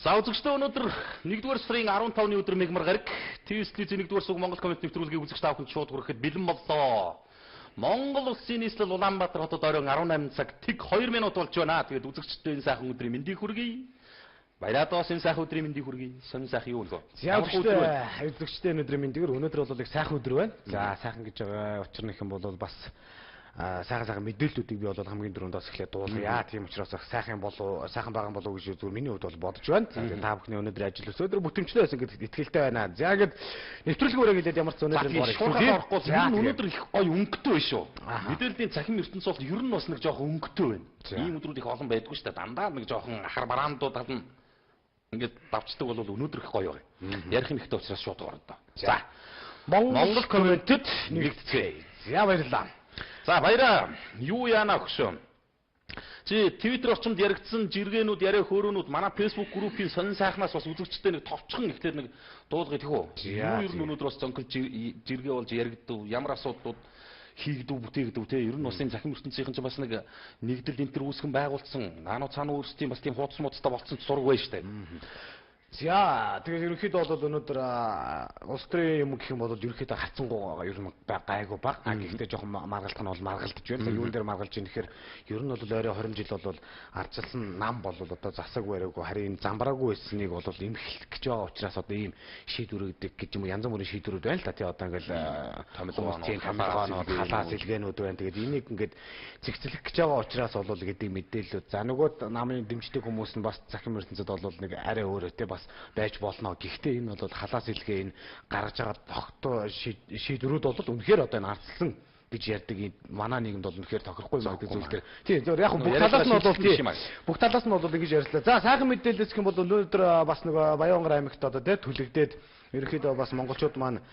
За үзэгчдээ өнөөдөр 1-р сарын 15-ны өдөр мигмар гараг ТВ-ийн 1-р суг Монгол комент нэвтрүүлгийг үзэгч та бүхэнд шууд хүрэхэд бэлэн боллоо. Монгол Улсын нийслэл Улаанбаатар хотод оройн 18 цаг тэг 2 минут болж байна. Тэгээд үзэгчдээ энэ сайхан өдрийн мэндийг хүргэе. Баяраа энэ сайхан өдрийн мэндийг хүргэе. Сонин сайхан юу вэ? За үзэгчдээ өнөөдрийн мэндийг өнөөдөр бол их сайхан өдөр байна. За сайхан гэж байгаа учир нь их юм бол бас сайхан мэдээллүүдийг би бол хамгийн дөрөнд бас эхлээд дуулъя. Тийм учраас сайхан болов сайхан байгаа болов гэж зүгээр миний хувьд бол бодож байна. За тэгээд та бүхний өнөөдөр ажил өсөдөр бүтэмжлээ байсан гэдэг итгэлтэй байна. За гээд нэвтрүүлгийн өрөө хэлээд ямар ч өнөөдөр өнөөдөр их гоё өнгөтэй байна шүү. Мэдээллийн цахим ертөнц бол ер нь бас нэг жоохон өнгөтэй байна. Ийм өдрүүд их олон байдгүй шүү дээ. Дандаа нэг жоохон ахар бараандууд тална ингээд давчдаг бол өнөөдөр их гоё байна. Ярих нөхдөд учраас шууд ордоо. За Монгол комментэд нэгтгэе. За баярлалаа. За баяраа. Юу яана өгшөө. Чи Twitter орчинд яригдсан жиргэнүүд, яриа хөөрөнүүд манай Facebook группийн сонин сайхнаас бас үзэгчтэй нэг товчхон ихлээр нэг дуулгая тэхүү. Юу ер нь өнөөдөр бас зонхол жиргээ болж яригдв. Ямар асуудлууд хийгдв, бүтээгдв те. Ер нь бас энэ захим ертөнцийн чинь бас нэг нэгдэл энтер үүсгэн байгуулсан. Наануу цаануу өөрсдийн бас тийм хуудас муудастай болцсон зураг байна штэ. За тэгээд ерөнхийдөө бол өнөөдөр улс төрийн юм гэх юм бол ерөнхийдөө хацсангуйгаа ер нь гайгүй баг. Гэхдээ жоохон маргалдах нь бол маргалдаж байна. Юун дээр маргалж ийм гэхээр ер нь бол ойроо 20 жил бол ардчилсан нам бол одоо засаг бариагүй харин замбраагүй байсныг бол эмхэлэх гэж байгаа учраас одоо ийм шийдвэрүүд гэж юм янз бүрийн шийдвэрүүд байна л да. Тий одоо ингээл томилгоонууд халаас илгээнүүд байна. Тэгээд энийг ингээд зэгцлэх гэж байгаа учраас бол гэдэг мэдээлэлүүд. За нөгөө намын дэмждэг хүмүүс нь бас захим ертөнцид бол нэг арай өөрөө тий бас байж болно. Гэхдээ энэ бол халаас илгээ энэ гаргаж байгаа тогтоо шийдвэрүүд бол үнэхээр одоо энэ ардсан гэж ярьдаг манай нийгэмд бол үнэхээр тохирохгүй юм гэдэг зүйл дээр. Тийм зөв яг бүх талаас нь бол тийм бүх талаас нь бол ингэж ярьслаа. За сайхан мэдээлэл гэх юм бол өнөөдөр бас нэг Баянгар аймагт одоо тий түлэгдээд ерөнхийдөө бас монголчууд маань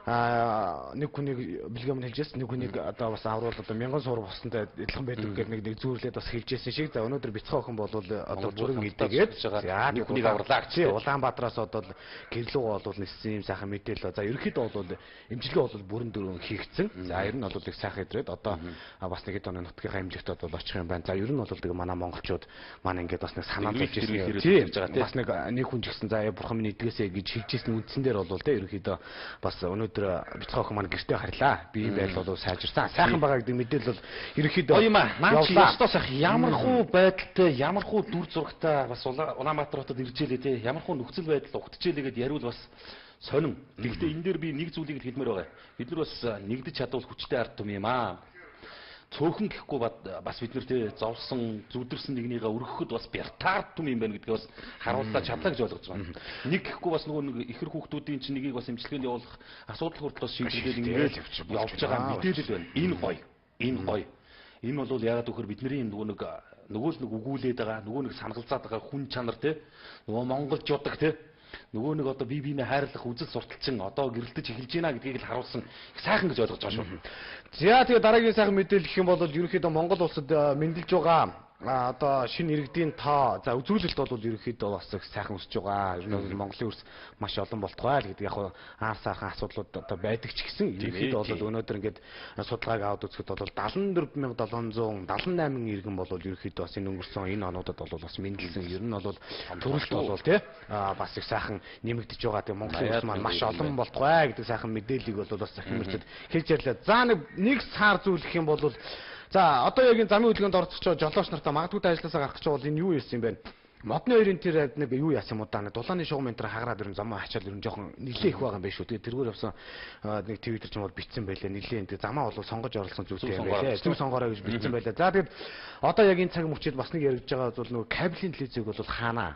нэг хүнийг бэлгэм хэлжээс нэг хүнийг одоо бас авруул одоо 1000 суур босонтой адилхан байдаг гэдэг нэг зүүрлээд бас хэлжсэн шиг. За өнөөдөр бяцхан охин бол одоо бүрэн идэгээд нэг хүнийг авралаа гэж. Улаанбаатараас одоо гэрлүүг бол ниссэн юм сайхан мэдээлэл. За ерөнхийдөө бол имчилгээ бол бүрэн дөрөв хийгдсэн. За ер нь бол их сайхан идрээд одоо бас нэг хэд оны нутгийн хэмжээтэй бол очих юм байна. За ер нь бол тэгээ манай монголчууд маань ингээд бас нэг санаа зовж ирсэн. Бас нэг хүн ч гэсэн за бурхан минь идгээсэй гэж хэлжсэн үндсэн дээр бол тэ ерөнхийдөө бас өнөөдөр бяцхан охин маань гэртээ харьлаа. Би байдал бол сайжирсан. Сайхан байгаа гэдэг мэдээлэл бол ерөнхийдөө юм аа. Наач ёстоо сайхан ямар хуу байдалтай, ямар хуу дүр зурагтай бас Улаанбаатар хотод иржээлээ те. Ямар хуу нөхцөл байдал ухтжээлээ гэд яриул бас сонин. Гэхдээ энэ дээр би нэг зүйлийг хэлмээр байгаа. Бид нар бас нэгдэж чадвал хүчтэй ард түмэн юм аа. Цөөхөн гэхгүй бас бид нэр тэ зовсон, зүдэрсэн нэгнийгээ өргөхөд бас бяртаар түм юм байна гэдгийг бас харуултаа чадлаа гэж ойлгож байгаа. Нэг гэхгүй бас нөгөө нэг ихэр хүүхдүүдийн чинь нэгийг бас имчилгээнд явуулах асуудал хүртэл бас шийдвэрлээд ингээд явж байгаа мэдээлэл байна. Энэ гоё. Энэ гоё. Энэ бол яагаад гэвэл бидний нөгөө л өгүүлээд байгаа, нөгөө нэг санагалзаад байгаа хүн чанар тэ нөгөө монголчууддаг тэ нөгөө нэг одоо бие биенээ хайрлах үзэл сурталчин одоо гэрэлтэж эхэлж байна гэдгийг л харуулсан сайхан гэж ойлгож байгаа шүү. За тэгээ дараагийн сайхан мэдээлэл гэх юм бол ерөнхийдөө Монгол улсад мэндэлж байгаа одоо шинэ иргэдийн тоо за үзүүлэлт бол ерөнхийдөө бас сайхан өсөж байгаа. Ер нь Монголын өрс маш олон болтугай л гэдэг яг аар саархан асуудлууд одоо байдаг ч гэсэн ерөнхийдөө бол өнөөдөр ингээд судалгааг аваад үзэхэд бол 74778 иргэн бол ерөнхийдөө бас энэ өнгөрсөн энэ онуудад бол бас мэндэлсэн. Ер нь бол төрөлт бол тий бас их сайхан нэмэгдэж байгаа. Тэгээ Монголын улс маань маш олон болтугай гэдэг сайхан мэдээллийг бол бас захин мөрчөд хэлж ярьлаа. За нэг сар зүйл гэх юм бол за одоо яг энэ замын хөдөлгөөнд орцож байгаа жолооч нартаа магадгүй ажлаасаа гарах гэж бол энэ юу ирсэн юм бэ? Модны хоёрын тэр нэг юу яасан юм даа. Дулааны шугам энэ хагараад ирэн замаа хачаал ирэн жоохон нилээ их байгаа юм байна шүү. Тэгээ тэргээр явсан нэг Twitter ч юм бол бичсэн байлаа. Нилээ энэ замаа бол сонгож оруулсан зүйлтэй юм байлаа. Зөв сонгороо гэж бичсэн байлаа. За тэгээд одоо яг энэ цаг мөчид бас нэг яригдж байгаа бол нөгөө кабелийн телевизийг бол хаана?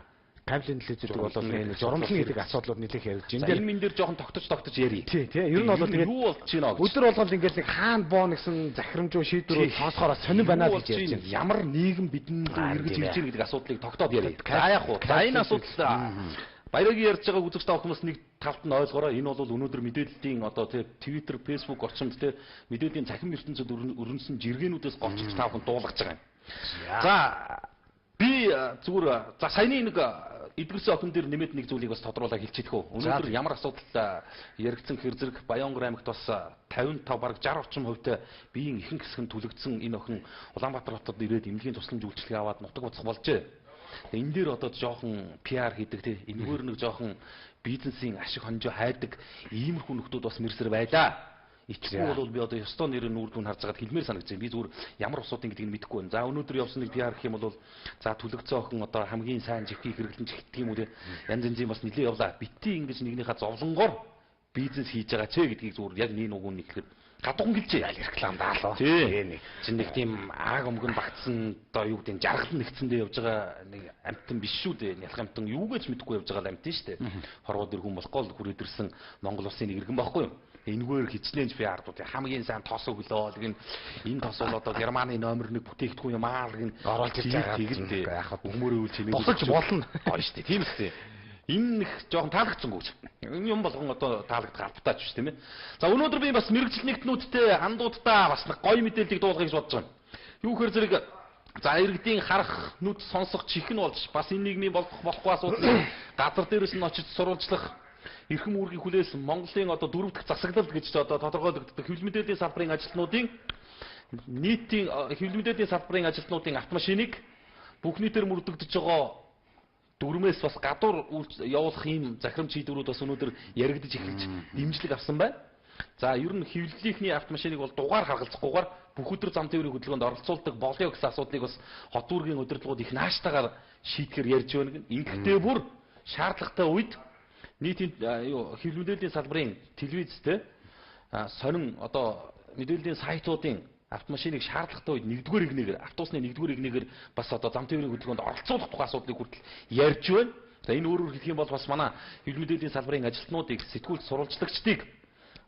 Кабелийн телевизүүд бол энэ журамлан гэдэг асуудлууд нэлээд яригдж байна. Энэ минь дээр жоохон тогтож ярий. Тий. Ер нь бол тэгээд юу болж байна гэж. Өдөр болгоод ингээд нэг хаана боон гэсэн захирамжуу шийдвэрүүд сонсохоор сонир байна л гэж ярьж байна. Ямар нийгэм бидэнд эргэж ирж байгаа гэдэг асуудлыг тогтоод ярий. За яг уу. За энэ асуудал баярагийн ярьж байгаа үзэгч та бүхнээс нэг тавт нь ойлгоорой. Энэ бол өнөөдөр мэдээллийн одоо Twitter, Facebook орчинд мэдээллийн цахим ертөнцид өрнөсөн жиргэнүүдээс голчилж та бүхэн дуулгаж байгаа юм. За би зүгээр за саяны нэг эдгэрсэн охин дээр нэмээд нэг зүйлийг бас тодруулаад хэлчихэх үү. Өнөөдөр ямар асуудал яригдсан хэр зэрэг Баянгар аймагт бас 55 бараг 60 орчим хувьтай биеийн ихэнх хэсэг нь түлэгдсэн энэ охин Улаанбаатар хотод ирээд эмнэлгийн тусламж үйлчилгээ аваад нутаг буцах болжээ. Энэ дээр одоо жоохон PR хийдэг те энэгээр нэг жоохон бизнесийн ашиг хонжоо хайдаг иймэрхүү нөхдүүд бас мэрсэр байлаа. Ичгүй бол би одоо ёстой нэрээр нүүр дүн харж байгаад хэлмээр санагдаж байна. Би зүгээр ямар усуудын гэдгийг мэдэхгүй байна. За өнөөдөр явсан нэг PR гэх юм бол за түлэгцээ охин одоо хамгийн сайн живхий хэрэглэн чихдэг юм уу те. Янз янзын бас нэлээ явлаа. Бити ингэж нэгнийхээ зовлонгоор бизнес хийж байгаа ч гэдгийг зүгээр яг нэг нүгүүн нэглэхэд гадуухан гэлжээ. Аль реклам даалаа. Тийм. Чин нэг тийм ааг өмгөн багтсан одоо юу гэдэг нь жаргал нэгцэндээ явж байгаа нэг амтан биш шүү дээ. Нялх амтан юу гэж мэдэхгүй явж байгаа амтан шүү дээ. Хорвоод ирхэн болохгүй л хүрээдэрсэн Монгол улсын нэг иргэн байхгүй юу? Энэгээр хичнээн би ардууд хамгийн сайн тосоо хөлөө лэг энэ тос бол одоо Германы номер 1 бүтээгдэхүүн юм аа лэг оруулж ирж байгаа. Тэгэхдээ яхад өмөрөө үл чимээ босож болно. Гоё шүү дээ. Тийм үстэй. Энэ их жоохон таалагдсан гүйж. Энэ юм болгон одоо таалагдах албатаач шүү тийм ээ. За өнөөдөр би бас мэрэгжил нэгтнүүдтэй андуудаа бас нэг гоё мэдээллийг дуулгах гэж бодож байна. Юу гэхээр зэрэг за иргэдийн харах, нүд сонсох чихэн болж бас энэ нийгмийн болохгүй асуудлыг газар дээрээс нь очиж сурвалжлах эрхэм үүргийн хүлээс Монголын одоо дөрөв дэх засаглал гэж одоо тодорхойлогддог хэвлэл мэдээллийн салбарын ажилтнуудын нийтийн хэвлэл мэдээллийн салбарын ажилтнуудын автомашиныг бүх нийтээр мөрдөгдөж байгаа дүрмээс бас гадуур явуулах ийм захирамж шийдвэрүүд бас өнөөдөр яригдж эхэлж дэмжлэг авсан байна. За ер нь хэвлэлийнхний автомашиныг бол дугаар харгалзахгүйгээр бүх өдөр зам тээврийн хөдөлгөөнд оролцуулдаг болё гэсэн асуудлыг бас хот үүргийн удирдлагууд их нааштайгаар шийдэхээр ярьж байна. Ингэхдээ бүр шаардлагатай үед нийтийн хэвлэл мэдээллийн салбарын телевизтэй сонин одоо мэдээллийн сайтуудын автомашиныг шаардлагатай үед нэгдүгээр игнэгээр автобусны нэгдүгээр игнэгээр бас одоо зам тээврийн хөдөлгөөнд оролцуулах тухай асуудлыг хүртэл ярьж байна. За энэ өөрөөр хэлэх юм бол бас манай хэвлэл мэдээллийн салбарын ажилтнуудыг сэтгүүлд сурвалжлагчдыг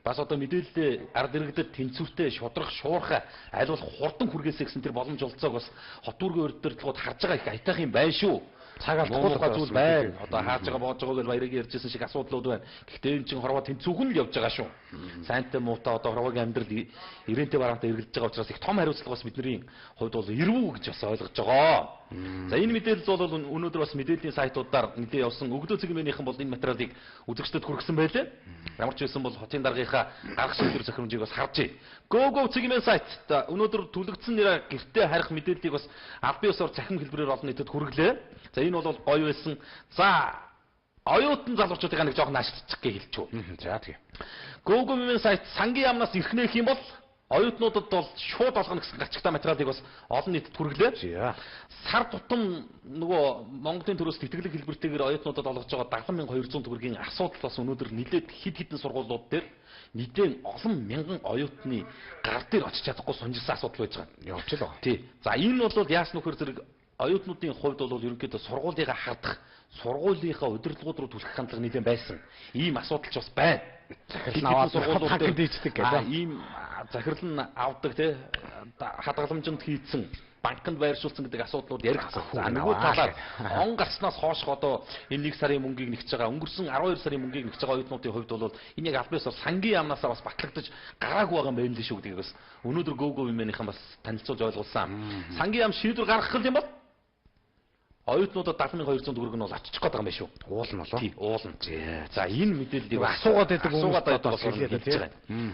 бас одоо мэдээлэлээ ард иргэдэд тэнцвэртэй шудрах шуурхай аль болох хурдан хүргээсэй гэсэн тэр боломж олцоог бас хот үүргийн удирдлагууд харж байгаа их аятайх юм байна шүү. Цаг алдахгүй зүйл байна. Одоо хааж байгаа боож байгаа гэж баярыг ярьжсэн шиг асуудлууд байна. Гэхдээ энэ чинь хорвоо тэнцүүхэн л явж байгаа шүү. Сайнтай муутай одоо хорвоогийн амьдрал ирээнтэй бараантай эргэлдэж байгаа учраас их том хариуцлага бас бидний хувьд бол эрвүү гэж бас ойлгож байгаа. За энэ мэдээлэл бол өнөөдөр бас мэдээллийн сайтуудаар нэлээд явсан. Өгдөө цэглэмийнхэн бол энэ материалыг үзэгчдэд хүргэсэн байлээ. Ямар ч байсан бол хотын даргынхаа гарах шийдвэр захирамжийг бас харж байна. Go цэглэмийн сайт өнөөдөр түлэгдсэн нэрээр гэртээ харих мэдээллийг бас аль бие усаар цахим хэлбэрээр олон нийтэд хүргэлээ. За энэ бол гоё байсан. За оюутан залуучуудыг нэг жоохон наашилчих гэж хэлчихв. За тийм. Go-гийн сайт сангийн яамнаас ирхнэх юм бол оюутнуудад бол шууд олгоно гэсэн гачигтай материалыг бас олон нийтэд хүргэлээ. Сар тутам нөгөө Монголын төрөөс тэтгэлэг хэлбэртэйгээр оюутнуудад олгож байгаа 70,200 төгрөгийн асуудал бас өнөөдөр нэлээд хэд хэдэн сургуулиуд дээр нэгэн олон мянган оюутны гар дээр очиж чадахгүй сонжирсан асуудал байж байгаа. Явж л байгаа. Тий. За энэ бол яасан нөхөр зэрэг оюутнуудын хувьд бол ерөнхийдөө сургуулийнхаа хардах, сургуулийнхаа удирдлагууд руу түлхэх хандлага нэлээд байсан. Ийм асуудал ч бас байна. Захирал аваад сургуулиуд дээр дийждэг гэдэг. Ийм захирал нь авдаг те хадгаламжинд хийцэн банкнд байршуулсан гэдэг асуудлууд яригдсан. За нөгөө талаар он гарснаас хойш одоо энэ 1 сарын мөнгийг нэгж байгаа өнгөрсөн 12 сарын мөнгийг нэгж байгаа оюутнуудын хувьд бол энэ яг аль биесээр сангийн яамнаасаа бас батлагдаж гараагүй байгаа юм байна л шүү гэдгийг бас өнөөдөр Go women-ийнхэн бас танилцуулж ойлгуулсан. Сангийн яам шийдвэр гаргах юм бол оюутнуудад 70,200 төгрөг нь бол авчиж гээд байгаа юм байна шүү. Уулна болоо. Тий, уулна. За энэ мэдээллийг асуугаад байдаг хүмүүс бас хэлээд байгаа.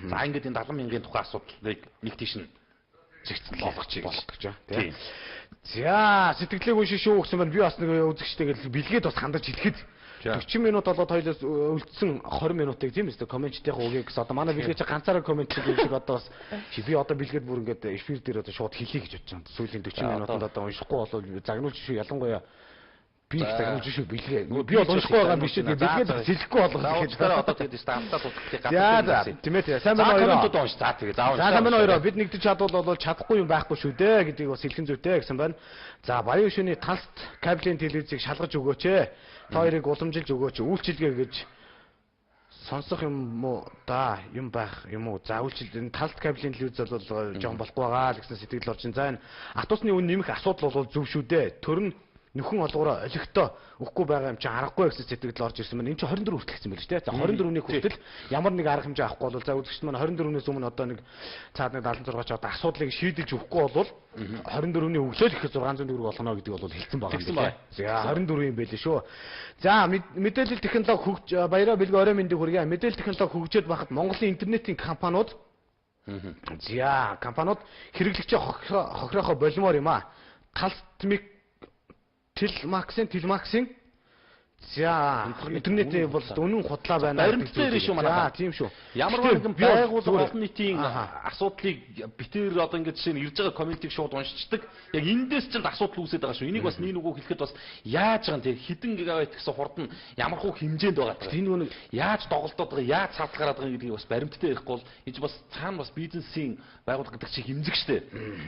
За ингээд энэ 70,000-ын тухай асуудлыг нэг тийш нь зэгцэн болгочих гэж. Тий. За сэтгэлээ уншиж шүү гэсэн байна. Би бас нэг үзэгчтэйгээ бэлгээд бас хандаж хэлэхэд 40 минут болоод хоёлоос үлдсэн 20 минутыг тийм ээ комментчдийнхаа үгийг гэсэн. Одоо манай бэлгээд ганцаараа комментчд шиг одоо бас би одоо бэлгээд бүр ингээд эфир дээр одоо шууд хэлье гэж бодож байна. Сүүлийн 40 минутанд одоо уншихгүй болоод загнуулж шүү ялангуяа би их загнуулж шүү бэлгээ. Би бол уншихгүй байгаа биш үү бэлгээд хэлэхгүй болгох гэж байна. Одоо тэгээд стартаа тутагтыг гадаа. Тийм ээ. Сайн байна хоёроо. Комментууд унш. За тэгээд заавал. За сайн байна хоёроо. Бид нэгдэж чадвал бол чадахгүй юм байхгүй шүү дээ гэдгийг бас хэлхэн зүйтэй гэсэн байна. За баян шөнийн талт кабелийн телевизийг шалгаж өгөөч ээ. Та хоёрыг уламжилж өгөөч. Үйлчилгээ гэж сонсох юм уу да юм байх юм уу? За үйлчил энэ талт кабелийн телевиз бол жоохон болохгүй байгаа л гэсэн сэтгэл орчин. За энэ автобусны үн нэмэх асуудал бол зөв шүү дээ. Төр нь нөхөн олгороо олигтой өгөхгүй байгаа юм чи аргагүй гэсэн сэтгэл орж ирсэн байна. Энд чи 24 хүртэлсэн байл ч тийм. За 24-ний хүртэл ямар нэг арга хэмжээ авахгүй бол за үзэгчд маань 24-өөс өмнө одоо нэг цаад нэг 76 ч одоо асуудлыг шийдэлж өгөхгүй бол 24-ний өглөө л их 600 төгрөг олгоно гэдэг бол хэлсэн байгаа юм. За 24 юм байлээ шүү. За мэдээлэл технологи хөгж баяраа бэлгээ орой мэндийг хүргье. Мэдээлэл технологи хөгжөөд байхад Монголын интернетийн компаниуд за компаниуд хэрэглэгчээ хохироохоо болимоор юм а. Телмаксын за интернетээ бол үнэн худлаа байна. Баримттай шүү манай. За тийм шүү. Ямар нэгэн байгууллага олон нийтийн асуудлыг битээр одоо ингэж жишээ нь ирж байгаа комментиг шууд уншичдаг. Яг эндээс ч асуудал үүсээд байгаа шүү. Энийг бас нэг үгөө хэлэхэд бас яаж байгаа юм те хідэн гигабайт гэсэн хурд нь ямар хуу хэмжээнд байгаа даа. Энэ нэг яаж доголдоод байгаа, яаж цаатгараад байгаа гэдгийг бас баримттай ярихгүй бол энэ бас цаана бас бизнесийн байгууллага гэдэг чинь хэмзэг штэ.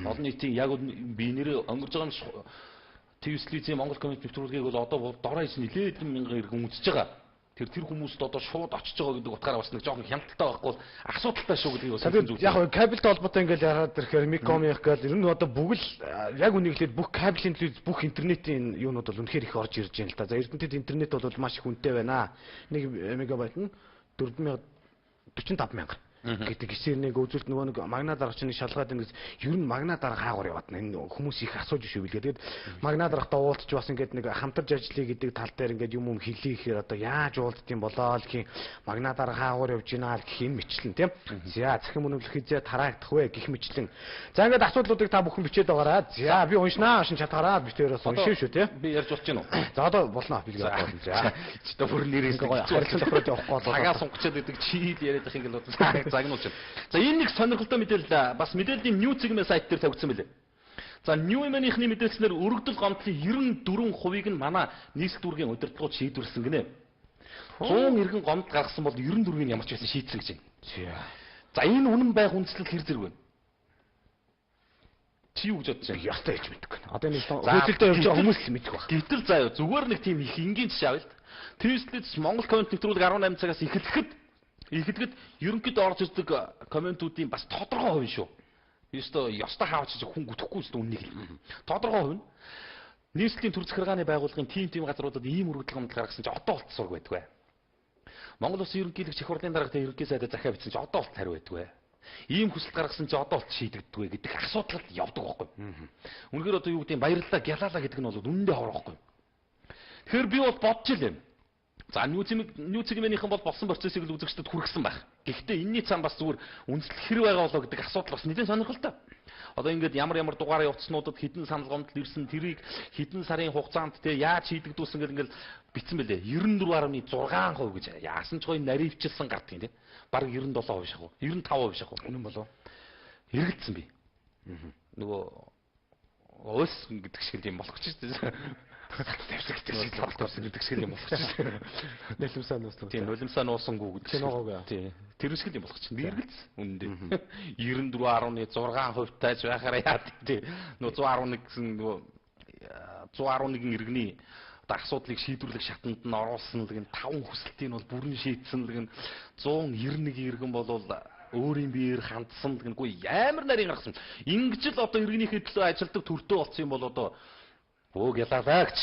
Олон нийтийн яг би нэрээ өнгөрж байгаа юм TVS-ийн Монгол коммент нэвтрүүлгийг бол одоо дороо хийж нэлээд мянган иргэн үзэж байгаа. Тэр хүмүүст одоо шууд очиж байгаа гэдэг утгаараа бас нэг жоохон хяналттай байхгүй бол асуудалтай шүү гэдгийг бас хэлсэн зүйл. Яг кабелтэй холбоотой ингээл яраад ирэхээр Микомих гэдэг ер нь одоо бүгд яг үнийг хэлээд бүх кабелийн телевиз бүх интернетийн юунууд бол үнэхээр их орж ирж байна л да. За Эрдэнэтэд интернет бол маш их үнэтэй байна. 1 мегабайт нь 45,000 гэдэг гисэрнийг үзүүлэлт нөгөө нэг магна дарагчны шалгаад ингэж ер нь магна дарга хаагур яваад энэ хүмүүс их асууж шүү билгээ. Тэгээд магна дарагтай уулзч бас ингэж нэг хамтарч ажиллая гэдэг тал дээр ингэж юм хэлээ гэхээр одоо яаж уулзт юм болоо л гэх юм магна дарга хаагур явж гинаа гэх юм мэтлэн тийм. За захин мөнөглөх хизээ тараагдах вэ гэх мэтлэн. За ингэж асуудлуудыг та бүхэн бичээд байгаарай. За би уншнаа шин чатгараад битээрээс уншив шүү тийм. Би ярьж болж гинөө. За одоо болно билгээ болно. За чи бүр нэрээс харилцан тохиолж явахгүй болоо. Цагаа сунгачаад гэдэг чи яриад их ингээл загнуулж байна. За энэ нэг сонирхолтой мэдээлэл бас мэдээллийн New Zigme сайт дээр тавигдсан байлээ. За New Zigme-ийнхний мэдээлснээр өргөдөл гомдлын 94% нь манай нийслэл дүүргийн удирдлагууд шийдвэрлсэн гинэ. 100 иргэн гомд гаргасан бол 94-ийг ямар ч байсан шийдсэн гэж байна. За энэ үнэн байх үндслэл хэр зэрэг вэ? Чи юу гэж бодож байна? Ястай гэж мэдгүй. Одоо нэг хөөцөлдөө явж байгаа хүмүүс л мэдэх баг. Гэтэл заяа зүгээр нэг тийм их энгийн жишээ авъя л. TVS-д Монгол коммент нэвтрүүлэг 18 цагаас эхлэхэд ерөнхийдөө орж ирдэг комментуудын бас тодорхой хувь шүү. Ёстой хаавч хүн гүтгэхгүй шүү үннийг. Тодорхой хувь нь нийслэлийн төр захиргааны байгууллагын тим газруудад ийм өргөдөл гомдол гаргасан чинь одоо болт сург байдаг бай. Монгол Улсын ерөнхийлөгч их хурлын даргатай ерөнхий сайдад захиа бичсэн чинь одоо болт хариу байдаг бай. Ийм хүсэлт гаргасан чинь одоо болт шийдэгддэг вэ гэдэг асуудал явдаг байхгүй. Үнэхээр одоо юу гэдэг баярлалаа гялалаа гэдэг нь бол үнэндээ ховор байхгүй. Тэгэхээр би бол бодож илээ. За New Zigme-ийнхэн бол болсон процессыг л үзэгчдэд хүргэсэн байх. Гэхдээ энэний цаана бас зүгээр үндэслэл хэр байгаа болоо гэдэг асуудал бас нэлээд сонирхолтой. Одоо ингээд ямар дугаараа явуулснуудад хідэн санал гомдол ирсэн тэрийг хідэн сарын хугацаанд те яаж шийдэгдүүлсэн гэдэг ингээд битсэн бэлээ. 94.6% гэж яасан ч гоё наривчилсан гардыг те. Бараг 97% шахав. 95% шахав. Үнэн болов. Хэрэгэлсэн би. Нөгөө өөс гэдэг шиг юм болох ч тийм. Тавьсан гэдэг шиг юм болох чинь. Нулимсаа нуусан. Тийм, нулимсаа нуусангүй гэдэг шиг. Тийм. Тэр шиг юм болох чинь. Би эргэлцсэн үнэндээ. 94.6% тааж байхаараа яа тийм. Нөгөө 111 гэсэн нөгөө 111 иргэний одоо асуудлыг шийдвэрлэх шатанд нь оруулсан л гэн 5 хүсэлтийг бол бүрэн шийдсэн л гэн 191 иргэн болвол өөрийн биеэр хандсан л гэнгүй амар нарийн гаргасан. Ингэж л одоо иргэнийхээ төлөө ажилдаг төртөө болсон юм бол одоо Бөөг ялаалагч.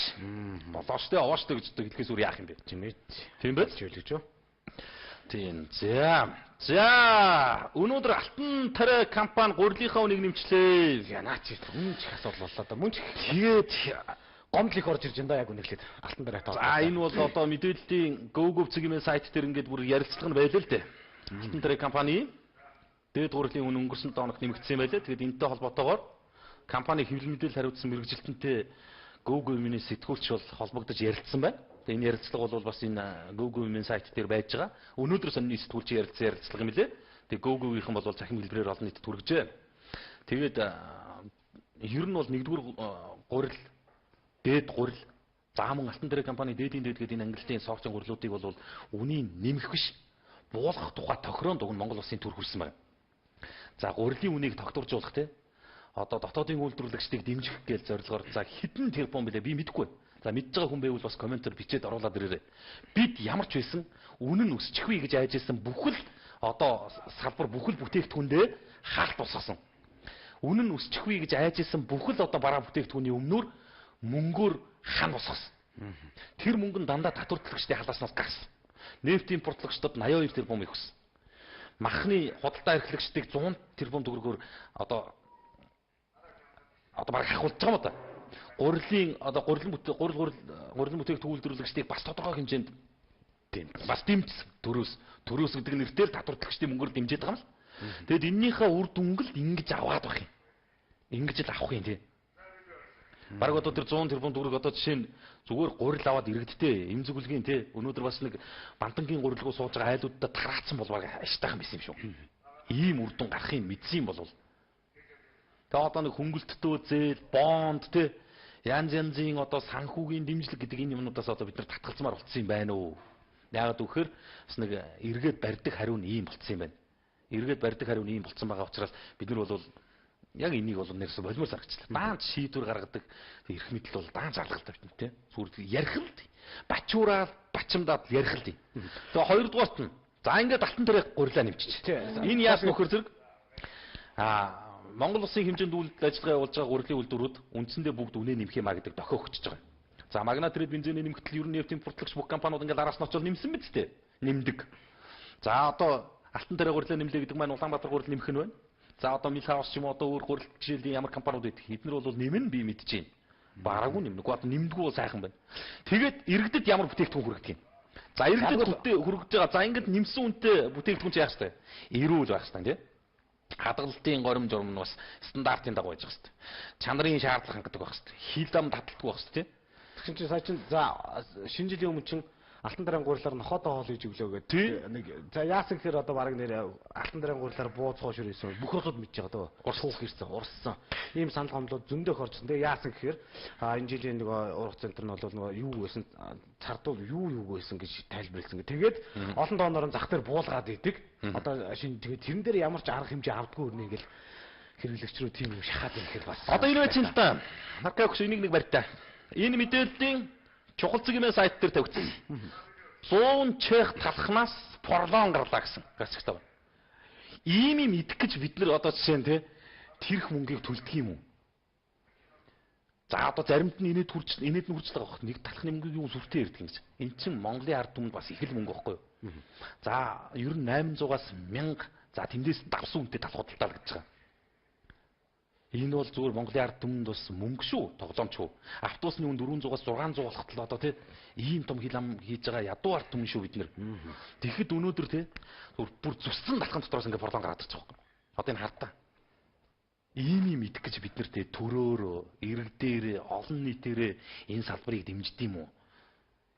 Болоочтой овоочтой гэж хэлэхээс өөр яах юм бэ? Тийм ээ. Тийм байх ч үлээж юу? Тийм. За. Өнөөдөр Алтан тариа компани гурилынхаа үнийг нэмчлээ. Я наач үнэн ч их асуудал боллоо да. Мөн ч тэгээд гомдол их орж ирж байна да яг үнэхээр Алтан тариа тоо. За энэ бол одоо мэдээллийн Go Zigme сайт дээр ингээд бүр ярилцлага нь байлаа л дээ. Алтан тариа компани дээд гурилын үн өнгөрсөн дооног нэмэгдсэн байлаа. Тэгээд энэтэй холбоотойгоор компани хэвлэл мэдээлэл хариуцсан мэрэгжилтэнтэй Go Zigme-ийн сэтгүүлч бол холбогдож ярилцсан байна. Тэгээ энэ ярилцлага бол бас энэ Go Zigme-ийн сайт дээр байж байгаа. Өнөөдөр сонины сэтгүүлч ярилцсан ярилцлага юм лээ. Тэгээ Go Zigme-ийнхэн бол захим хэлбэрээр олон нийтэд хүргэжээ. Тэгээд ер нь бол нэгдүгээр гурил, дээд гурил, зааман алтан тариа компани дээдийн дээд гэдэг энэ ангиллын софтын гурилуудыг бол үнийн нэмэх биш, буулгах тухай тохироонд Монгол улсын төр хүрсэн байна. За гурилын үнийг тогтворжуулах те одоо дотоодын үйлдвэрлэгчдийг дэмжих гээл зорилгоор за хэдэн тэрбум билээ би мэдэхгүй. За мэдж байгаа хүн байвал бас комментээр бичээд оруулаад ирээрэй. Бид ямар ч байсан үнэн өсчихвээ гэж айжсэн бүхэл одоо салбар бүхэл бүтээгдэхүүндээ хаалт босгосон. Үнэн өсчихвээ гэж айжсэн бүхэл одоо бараа бүтээгдэхүүний өмнөр мөнгөөр хан босгосон. Тэр мөнгө нь дандаа татварлагчдын халааснаас гарсан. Нефт импортлогчдод 82 тэрбум их өссөн. Махны худалдаа эрхлэгчдийг 100 тэрбум төгрөгөөр одоо бараг хахуулж байгаа юм да. Гурилын одоо гурилан бүтээгдэхүүн үйлдвэрлэгчдийг бас тодорхой хэмжээнд бас дэмжсэн. Төрөөс гэдэг нэрээр татварлагчдын мөнгөөр дэмжиж байгаа юм л. Тэгэд эннийхээ үр дүнгэл ингэж аваад байх юм. Ингэж л авах юм тий. Бараг одоо тэр 100 тэрбум төгрөг одоо жишээ нь зүгээр гурил аваад иргэдтэй эм зөвлөгийн те өнөөдөр бас нэг бантангийн гурилгуу сууж байгаа айлуудад тараацсан бол баг аштайхан байсан юм шүү. Ийм үр дүн гарахын мэдсэн бол. Тэгээ одоо нэг хөнгөлттөө зээл, бонд те янз янзын одоо санхүүгийн дэмжлэг гэдэг энэ юмнуудаас одоо бид нар татгалзмаар болцсон юм байна уу? Яагаад гэвэл бас нэг эргээд барьдаг хариу нь ийм болцсон юм байна. Эргээд барьдаг хариу нь ийм болцсон байгаа учраас бид нар бол яг энийг бол нэрс болмоор зарагчлаа. Даанч шийдвэр гаргадаг эрх мэдэл бол даанч алгалтай бид тэ. Зүгээр ярих л бачуураад бачимдаад ярих л. Тэгээ хоёрдугаарт нь за ингээд алтан тэрэг гурилаа нэмчих. Энэ яас нөхөр зэрэг Монгол улсын хэмжээнд үйл ажиллагаа явуулж байгаа гурилын үйлдвэрүүд үндсэндээ бүгд үнэ нэмэх юмаа гэдэг дохио өгчөж байгаа. За Magna Trade бензиний нэмэгдэл ер нь нефтийн импортлогч бүх компаниуд ингээд араас нь очоод нэмсэн биз дээ. Нэмдэг. За одоо алтан тэрэг гурилаа нэмлээ гэдэг маань Улаанбаатар гурил нэмэх нь байна. За одоо Milhouse ч юм уу одоо өөр гурил жишээлбэл ямар компаниуд байдаг. Эднэр бол нэмэн би мэдэж байна. Бараагүй нэмнэ. Одоо нэмдэггүй бол сайхан байна. Тэгээд иргэдэд ямар бүтээгдэхүүн хүргэх юм. За иргэдэд хүргэж байгаа. За ингээд нэмсэн үнэтэй бүтээгдэхүүн чи яах вэ? Эрүүл байх хэрэгтэй тийм. Хадгалтын горим журам нь бас стандартын дагуу байж байгаа хэрэгтэй. Чанарын шаардлага хангадаг байх хэрэгтэй. Хил дам таталтгүй байх хэрэгтэй. Тэгсэн чинь сая чинь за шинэ жилийн өмнө чинь алтан дараан гурилаар нохотоо хоол хийж өглөө гэдэг нэг за яасан гэхээр одоо баг нэр алтан дараан гурилаар бууз хоол ширээсэн бүх олууд мэдж байгаа дөө урсуух ирсэн урссан ийм санал гомдлууд зөндөх орчихсон. Тэгээ яасан гэхээр энэ жилийн нэг урах центр нь бол нөгөө юу байсан цардуу юу байсан гэж тайлбарлсан. Тэгээд олон дооноор зах дээр буулгаад идэг. Одоо шинэ тэгээд тэрэн дээр ямар ч арга хэмжээ авдаггүй өрнө ингээл хэрэглэгч рүү тийм юм шахаад юм гэхээр бас одоо энэ байж юм л та. Наркай өгш энийг нэг барьтаа. Энэ мэдээллийн чухал зэгмээ сайт дээр тавьчихсан. 100 чех талхнаас порлон гарлаа гэсэн гацгтай байна. Ийм юм идэх гэж бид нар одоо жишээ нь те тэрх мөнгийг төлдөг юм уу? За одоо заримд нь инээд нь хүрч байгаа бох. Нэг талхны мөнгийг юу сүртэй ирдэг юм гэж. Энд чинь Монголын ард түмэнд бас их л мөнгө байхгүй юу? За ер нь 800-аас 1000 за тэндээс давсан үнэтэй талхуудтал гэж байгаа. Энэ бол зүгээр Монголын ард түмэнд бас мөнгө шүү, тоглоомч шүү. Автобусны үн 400-аас 600 болоход л одоо тий ийм том хил ам хийж байгаа ядуу ард түмэн шүү бид нэр. Тэгэхэд өнөөдөр тий бүр зүссэн талхан дотроос ингээд борлон гараад ирчих واخ. Одоо энэ хардаа. Ийм юм идэх гэж бид нар тий төрөөрөө, иргэдээрээ, олон нийтээрээ энэ салбарыг дэмждэг юм уу?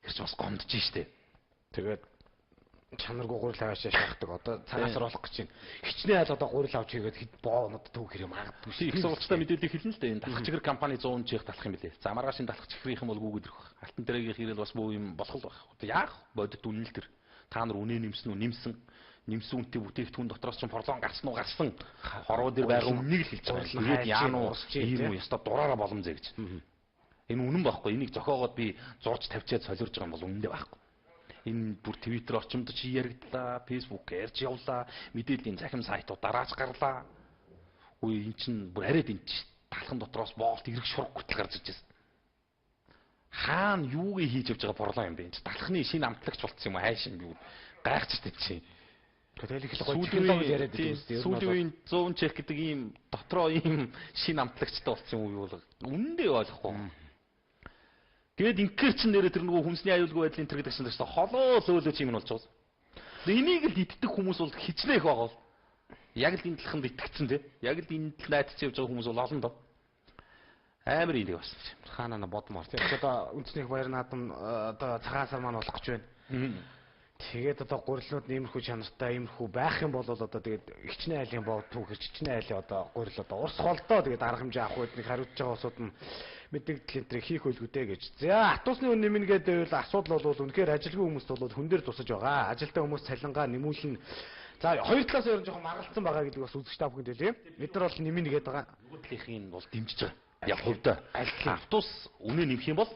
Хэрч бас гомдож штэ. Тэгээд чанаргүй гурил аваашаа шахдаг одоо цагаас оруулах гэж байна. Хичнээн айл одоо гурил авч хийгээд хэд боонод төв хэрэг магадгүй шүү. Их сурвалжтай мэдээлэл хэлнэ л дээ. Энэ талах чихэр компани 100 чих талах юм билээ. За маргаашийн талах чихрийнх юм бол гүг өдрөх баг. Алтан тэрэгийнх хэрэг бас бөө юм болох л баг. Одоо яах бодит үнэл төр. Та нар үнэ нэмсэн үү? Нэмсэн үнэтэй бүтээгдэхүүн дотроос ч порлон гарсан уу? Гарсан. Хороо дээр байгаа үннийг л хэлж байгаа. Тэгээд яана уу? Ийм үү? Яста дураараа боломжээ гэж. Энэ үнэн байхгүй. Энийг зохиогоод би зурж тавьчаад солиорж байгаа юм бол үнэндээ байхгүй. Энэ бүр Twitter орчимд чи яриглаа, Facebook ярьж явлаа, мэдээллийн захим сайтууд дарааж гарлаа. Үгүй эн чин бүр арайд энэ талхан дотроос боолт эрг шург гутал гарч ирж байна. Хаана юугээ хийж явж байгаа борлоо юм бэ? Энд талхны шинэ амтлагч болцсон юм хайш юм юу? Гайхаж штэ чи. Тэгээд их гоё технологи яриад байдаг юм шүү. Сүүлийн үеийн 100 чек гэдэг ийм дотроо ийм шинэ амтлагчтай болцсон юм уу бол үнэндээ ойлгохгүй. Гээд ингээр чин нэрээ тэр нөгөө хүнсний аюулгүй байдлын тэр гэдэг чинь л холоо сөөлөж юм нь болж байгаа. Энийг л иддэг хүмүүс бол хичнээх байгаа. Яг л энэ талханд итгэцэн тий. Яг л энэ тал найдаж явж байгаа хүмүүс бол олон доо. Амар идэг бас. Хаана бодмоор тий. Одоо үндэснийх баяр наадам одоо цагаансар маань болох гэж байна. Тэгээд одоо гурилнууд нэмэрхүү чанартай иймэрхүү байх юм бол одоо тэгээд хичнээн айлын бов түүхэр хичнээн айлын одоо гурил одоо урс холдоо тэгээд арга хэмжээ авах үед нэг хариуцж байгаа усуд нь мэдээлэл энтрийг хийх хөлгөдэй гэж. За автобусны үн нэмнэ гэдэг бол асуудал бол үнэхээр ажилгүй хүмүүст бол хүн дээр тусаж байгаа. Ажилтаа хүмүүс цалингаа нэмүүлнэ. За хоёр талаас ер нь жоохон маргалцсан байгаа гэдэг бас үзэгч та бүхэнд хэлье. Бид нар бол нэмнэ гэдэг байгаа. Нөгөө талынхын бол дэмжиж байгаа. Яг хувьдаа автобус үнэ нэмэх юм бол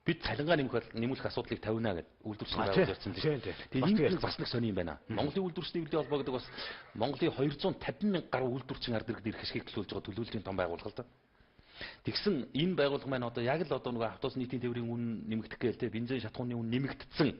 бид цалингаа нэмүүлэх асуудлыг тавина гэдэг үйлдвэрчний байгууллага ярьсан тийм. Тэгээд энэ бас нэг сони юм байна. Монголын үйлдвэрчний бэлгийн холбоо гэдэг бас Монголын 250 мянга гаруй үйлдвэрчин ард иргэд ирэх ашгийг төлөөлж байгаа төлөөллийн том байгууллага л да. Тэгсэн энэ байгууллага маань одоо яг л одоо нөгөө автобус нийтийн тээврийн үн нэмэгдэх гээл те бензин шатхууны үн нэмэгдсэн.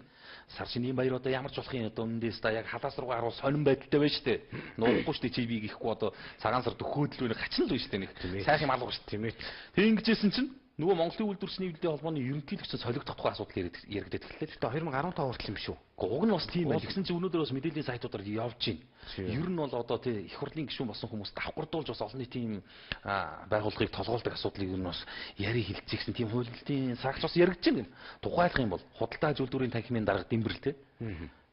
Сар шинийн баяр одоо ямар ч болох юм одоо үнэндээс та яг халаас руу гаруул сонирн байдалтай байна шүү дээ. Нуухгүй шүү дээ чи би гихгүй одоо цагаан сар дөхөөдөл байна хачин л байна шүү дээ нэг. Сайхан юм алга шүү дээ тийм ээ. Тэг ингэжсэн чинь Нөгөө Монголын үйлдвэрчний нийтлэлийн холбооны ерөнхийлөгч солигдох тухай асуудал яригдээд эхэллээ. Тэгээ 2015 хүртэл юм шүү. Уг нь бас тийм байл. Тэгсэн чинь өнөөдөр бас мэдээллийн сайтуудаар явж байна. Ер нь бол одоо тий их хурлын гишүүн болсон хүмүүс давхардуулж бас олон нийтийн байгууллагыг толгойлдог асуудлыг ер нь бас яри хилцээсэн тийм хуулилтын сагч бас яригдж байна. Тухайлах юм бол худалдаа аж үйлдвэрийн танхимын дарга Дэмбэрэл тий.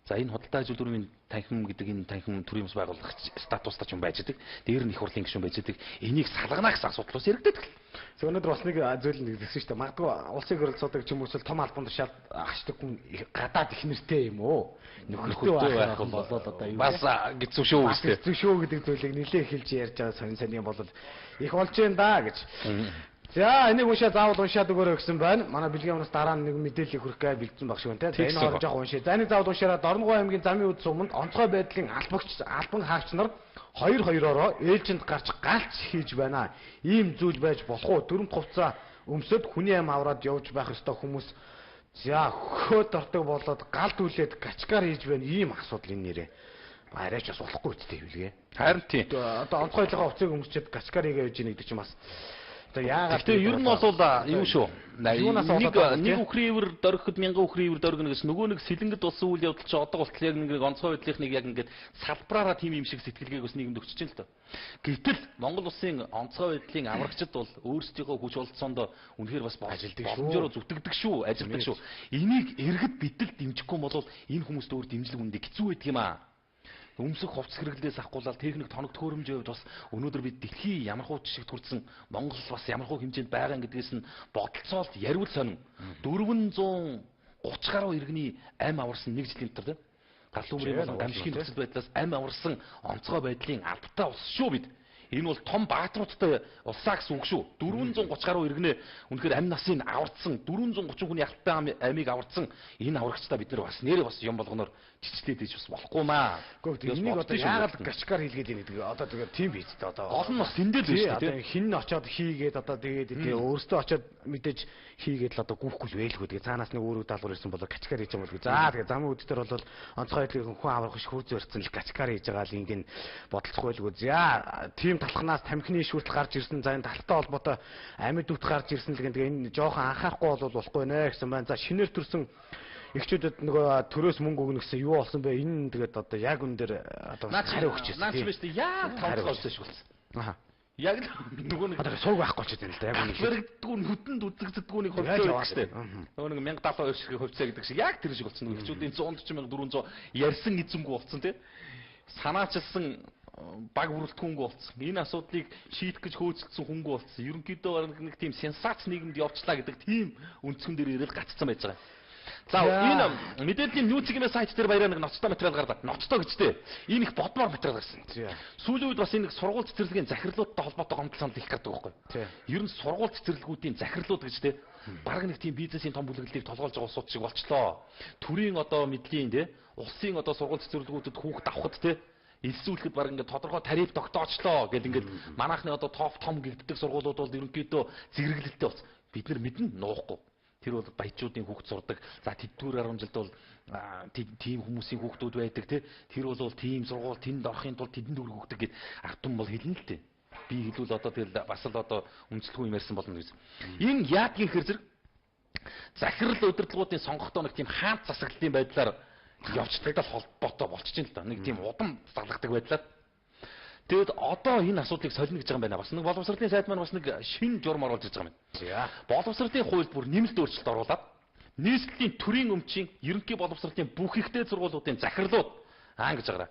За энэ худалдаа аж үйлдвэрийн танхим гэдэг энэ танхим төрийн бас байгууллага статустай ч юм байж байгаа. Дээр нь их хурлын гишүүн байж байгаа. Энийг салгана гэсэн асуудал бас яригдаад байна. За өнөөдөр бас нэг зүйл нэгдсэн шүү дээ. Магадгүй улсын хөрөлцөөдөг ч юм уу том албан тушаал ахчдаг хүн гадаад их нэртэй юм уу? Нөхөртэй байх юм болоод одоо юу бас гизүү шүү гэдэг. Гизүү шүү гэдэг зүйлийг нэлээд хэлж ярьж байгаа сонин сони юм бол их болж байна да гэж. За энийг уншаа заавал уншаад өгөөрэй гэсэн байна. Манай бэлгийн өмнөөс дараа нэг мэдээлэл хүрэх гээ бэлдсэн баг шүү нэ. Энэ хооронд жоох уншаа. За энийг заавал уншаараа Дорногов аймгийн замын үд суманд онцгой байдлын албан хаагч нар 2-2-ороо ээлжинд гарч галч хийж байна. Ийм зүйл байж болох уу? Дөрөмт хувцас өмсөд хүний ам аваад явж байх ёстой хүмүүс за хөөд ортог болоод галд үлээд гачкаар хийж байна. Ийм асуудал энэ нэрээ. Арайч бас болохгүй үстэй хөвлгээ. Харин тийм. Одоо онцгойлгоо хувцсыг өмсчихэд гачкаар хийгээ гэж нэгдэг чинь бас Гэхдээ ер нь бол юу шүү. Нэг үхрийн ивэр дөрөхөд 1000 үхрийн ивэр дөргөнө гэсэн нөгөө нэг сэлэнгэд болсон үйл явдал чи одоо болтол яг нэг онцгой байдлынхныг яг ингээд салбараараа тийм юм шиг сэтгэлгээг бас нийгэмд өгч чинь л доо. Гэтэл Монгол улсын онцгой байдлын амрагчид бол өөрсдийнхөө хүч олцсонд үнэхээр бас боломжоор зүтгэдэг шүү, ажилдаг шүү. Энийг эргэд бидэл дэмжихгүй бол энэ хүмүүст өөр дэмжлэг үндэ хэцүү байдаг юм аа. Өмсөх хувцас хэрэглээс ахгуулаад техник тоног төхөөрөмжийн хувьд бас өнөөдөр бид дэлхийн ямархуу жишгт хүрсэн Монгол бас ямархуу хэмжээнд байгаа гэдгээс нь бодолцоолт яриул сонин 430 гаруй иргэний ам аварсан нэг жилийн дотор гал өмрийн болон гамшигын нөхцөл байдлаас ам аварсан онцгой байдлын албатай улс шүү бид. Энэ бол том баатруудтай улсаа гэсэн үг шүү. 430 гаруй иргэнэ үнэхээр амь насыг аварцсан 430 хүний албатай амийг аварцсан энэ аврагчдаа бид нар бас нэрээ бас юм болгоноор чичлээд иж бас болохгүй маа. Гэхдээ энийг одоо яагаад гачкаар хийлгээд ийм гэдэг одоо тэгээд тийм биз дээ одоо. Гол нь бас тэндэл биш үү тийм. Хин нь очоод хийгээд одоо тэгээд тийм өөрөөсөө очоод мэдээж хийгээд л одоо гүхгүй л байлгүй тэгээд цаанаас нэг өөрөг даалгавар ирсэн болоо гачкаар хийж байгаа юм бол. За тэгээд замын үд дээр бол онцгой байдлыг хүн аврах биш хурц өрцөн л гачкаар хийж байгаа л ингийн бодолцохгүйгүй. За тийм талхнаас тамхины шүртэл гарч ирсэн. За энэ талтай холбоотой амьд үт гарч ирсэн л гэдэг энэ жоохон анхаарахгүй бол болохгүй нэ гэсэн байна. За шинээр төрсэн эхчүүдэд нөгөө төрөөс мөнгө өгнө гэсэн юу болсон бэ? Энэ тэгээд одоо яг үн дээр одоо хариу өгч ирсэн. Наач биш үү? Яг тавцгаас шүүлсэн. Аха. Яг нөгөө нэг одоо сууг байхгүй ч гэдэг л да. Яг үн. Хэрэгдэггүй нүдэнд үзэгддэггүй нэг хувьцаа байдаг шүү дээ. Нөгөө нэг 1070 шиг хувьцаа гэдэг шиг яг тэр шиг болсон. Эхчүүдийн 140,400 ярьсан эзэмгүй болсон тий. Санаачилсан баг бүрэлдэхүүнгүй болсон. Энэ асуудлыг шийдэх гэж хөөцөлдсөн хүнгүй болсон. Ерөнхийдөө нэг тийм сенсац нийгэмд явчлаа гэдэг тийм өнцгөн дээр ирэл гаццсан байж байгаа. За энэ мэдээллийн нүүцгийн сайт дээр баяраа нэг ноцтой материал гардаа. Ноцтой гэжтэй. Энэ их бодмоор материал гарсан. Сүүлийн үед бас энэ сургууль цэцэрлэгийн захирлуудтай холбоотой гомдол санал их гардаг байхгүй. Ер нь сургууль цэцэрлэгүүдийн захирлууд гэжтэй. Бараг нэг тийм бизнесийн том бүлэглэлийг толгойлж байгаа улсууд шиг болчлоо. Төрийн одоо мэдлийн те улсын одоо сургууль цэцэрлэгүүдэд хүүхд авахд те элсүүлэхэд баг ингээд тодорхой тариф тогтоочлоо гэдэг ингээд манайхны одоо топ том гэгддэг сургуулиуд бол ерөнхийдөө зэрэглэлтэй болсон. Бид нар мэднэ нуухгүй. Тэр бол баячуудын хүүхд сурдаг. За тэдгээр 10 жилд бол тийм хүмүүсийн хүүхдүүд байдаг тий. Тэр бол тийм сургууль тэнд орохын тулд тэдэнд үр хүүхдэг гэд ард түмэн бол хэлнэ л дээ. Би хэлвэл одоо тэгэл бас л одоо үнэлэхгүй юм ярьсан болно гэсэн. Энэ яадгийн хэр зэрэг захирал удирдлагуудын сонгохдоо нэг тийм хаант засаглалтын байдлаар явцдагтай холбоотой болчихж байна л да. Нэг тийм удам заглагдаг байдлаар. Тэгэд одоо энэ асуудлыг солино гэж байгаа юм байна. Бас нэг боловсролын сайд маань бас нэг шинэ журам оруулж ирж байгаа юм. За. Боловсролын хуульд бүр нэмэлт өөрчлөлт оруулаад нийслэлийн төрийн өмчийн ерөнхий боловсролын бүх ихтэй сургуулиудын захирлууд гэж байгаараа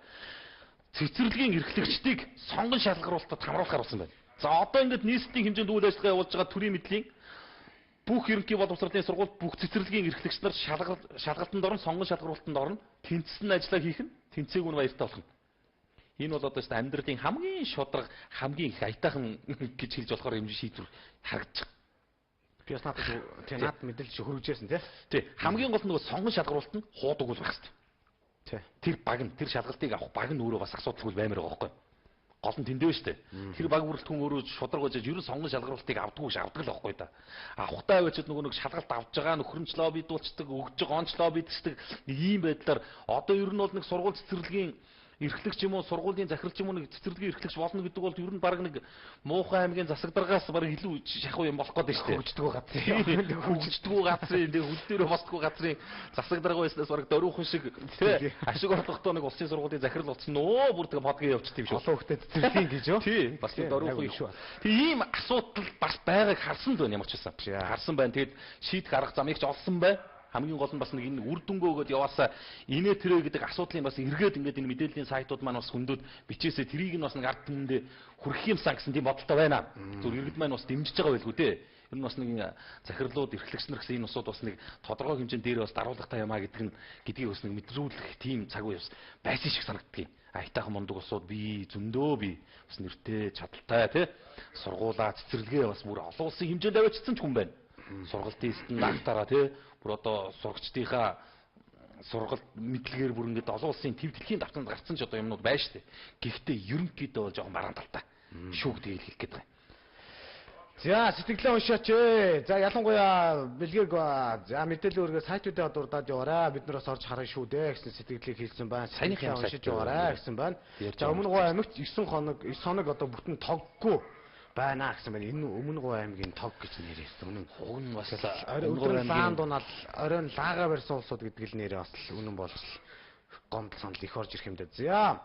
цэцэрлэгийн эрхлэгчдийг сонгон шалгаруулалтад хамруулахаар болсон байна. За одоо ингээд нийслэлийн хэмжээнд үйл ажиллагаа явуулж байгаа төрийн мэдлийн бүх ерөнхий боловсролын сургууль бүх цэцэрлэгийн эрхлэгч нар шалгалтанд орон сонгон шалгаруулалтанд орно. Тэнцсэн ажиллаа хийх нь тэнцээг нь баяртай болох нь. Энэ бол одоо шүү дээ амьдралын хамгийн шударга хамгийн их аятайхан гэж хэлж болохоор юм шийдвэр харагдаж байна. Би бас наад мэдээлж хөрвжсэн тий. Хамгийн гол нь нөгөө сонгон шалгаруулалт нь хуудаг бол байх хэрэгтэй. Тий. Тэр баг нь тэр шалгалтыг авах баг нь өөрөө бас асуудалгүй баймаар байгаа байхгүй. Гол нь тэндээ шүү дээ. Тэр баг бүрэлдэхүүн өөрөө шударга байж ерөн сонгон шалгаруулалтыг авдаггүй авдаг л байхгүй да. Авахтай байчаад нөгөө нэг шалгалт авч байгаа нөхөрч лоббидуулцдаг, өгж байгаа онц лоббиддаг ийм байдлаар одоо ер нь бол нэг сургууль цэцэрлэгийн эрхлэгч юм уу сургуулийн захиралч юм уу нэг цэцэрлэгийн эрхлэгч болно гэдэг бол ер нь баг нэг муухай аймгийн засагдаргаас баг илүү шахуу юм болох гээд шүү дээ. Хөгждгөө газрын. Хөгждгөө газрын тэгээ хөл дээр босдгоо газрын засагдарга байснаас баг дөрвөн шиг тий ашиг орлоготой нэг улсын сургуулийн захирал болсон нөө бүр тэгээ подгийн явчихдаг юм шүү. Олон хүүхдэд цэцэрлэгийн гэж юу? Тий бас дөрвөн шүү. Тэгээ ийм асуудал бас байгааг харсан л байна ямар ч байсан. Харсан байна. Тэгэд шийдэх арга замыг ч олсон бай. Хамгийн гол нь бас нэг энэ үр дүнгөө өгөөд яваасаа инээ тэрэ гэдэг асуудлын бас эргээд ингээд энэ мэдээллийн сайтууд маань бас хөндөд бичээсээ тэрийг нь бас нэг ард түмэндээ хүрэх юмсан гэсэн тийм бодолтой байна. Зүгээр иргэд маань бас дэмжиж байгаа байлгүй дээ. Ер нь бас нэг захирлууд эрхлэгч нар гэсэн энэ усуд бас нэг тодорхой хэмжээнд дээр бас даруулгатай юмаа гэдгийг бас нэг мэдрүүлэх тийм цаг үе бас байсан шиг санагддаг юм. Айтайхан мундаг усуд бий зөндөө бий бас нэртэй чадaltaй тий сургуулаа цэцэрлэгээ бас бүр олон улсын хэмжээнд авчирсан ч хүн байна. Сургалтын стандартаараа тий бүр одоо сурагчдынхаа сургалт мэдлэгээр бүр ингээд олон улсын төв дэлхийн давтамд гарсан ч одоо юмнууд байна шүү дээ. Гэхдээ ерөнхийдөө бол жоохон бараан талтай шүү гэдгийг хэлэх гээд байна. За сэтгэлээ уншаач ээ. За ялангуяа бэлгийг за мэдээлэл өргөө сайтуудаа дурдаад яваарай. Бид нараас орж харна шүү дээ гэсэн сэтгэлийг хэлсэн байна. Саяныхаа уншиж яваарай гэсэн байна. За өмнө гоо аймагт 9 хоног одоо бүтэн тоггүй байна гэсэн байна. Энэ өмнө гоо аймгийн тог гэж нэрээсэн. Өмнө бас өдрөн лаан дунаал оройн лаага барьсан улсууд гэдэг л нэрээ бас үнэн болж гомдол санал их орж ирэх юм даа. За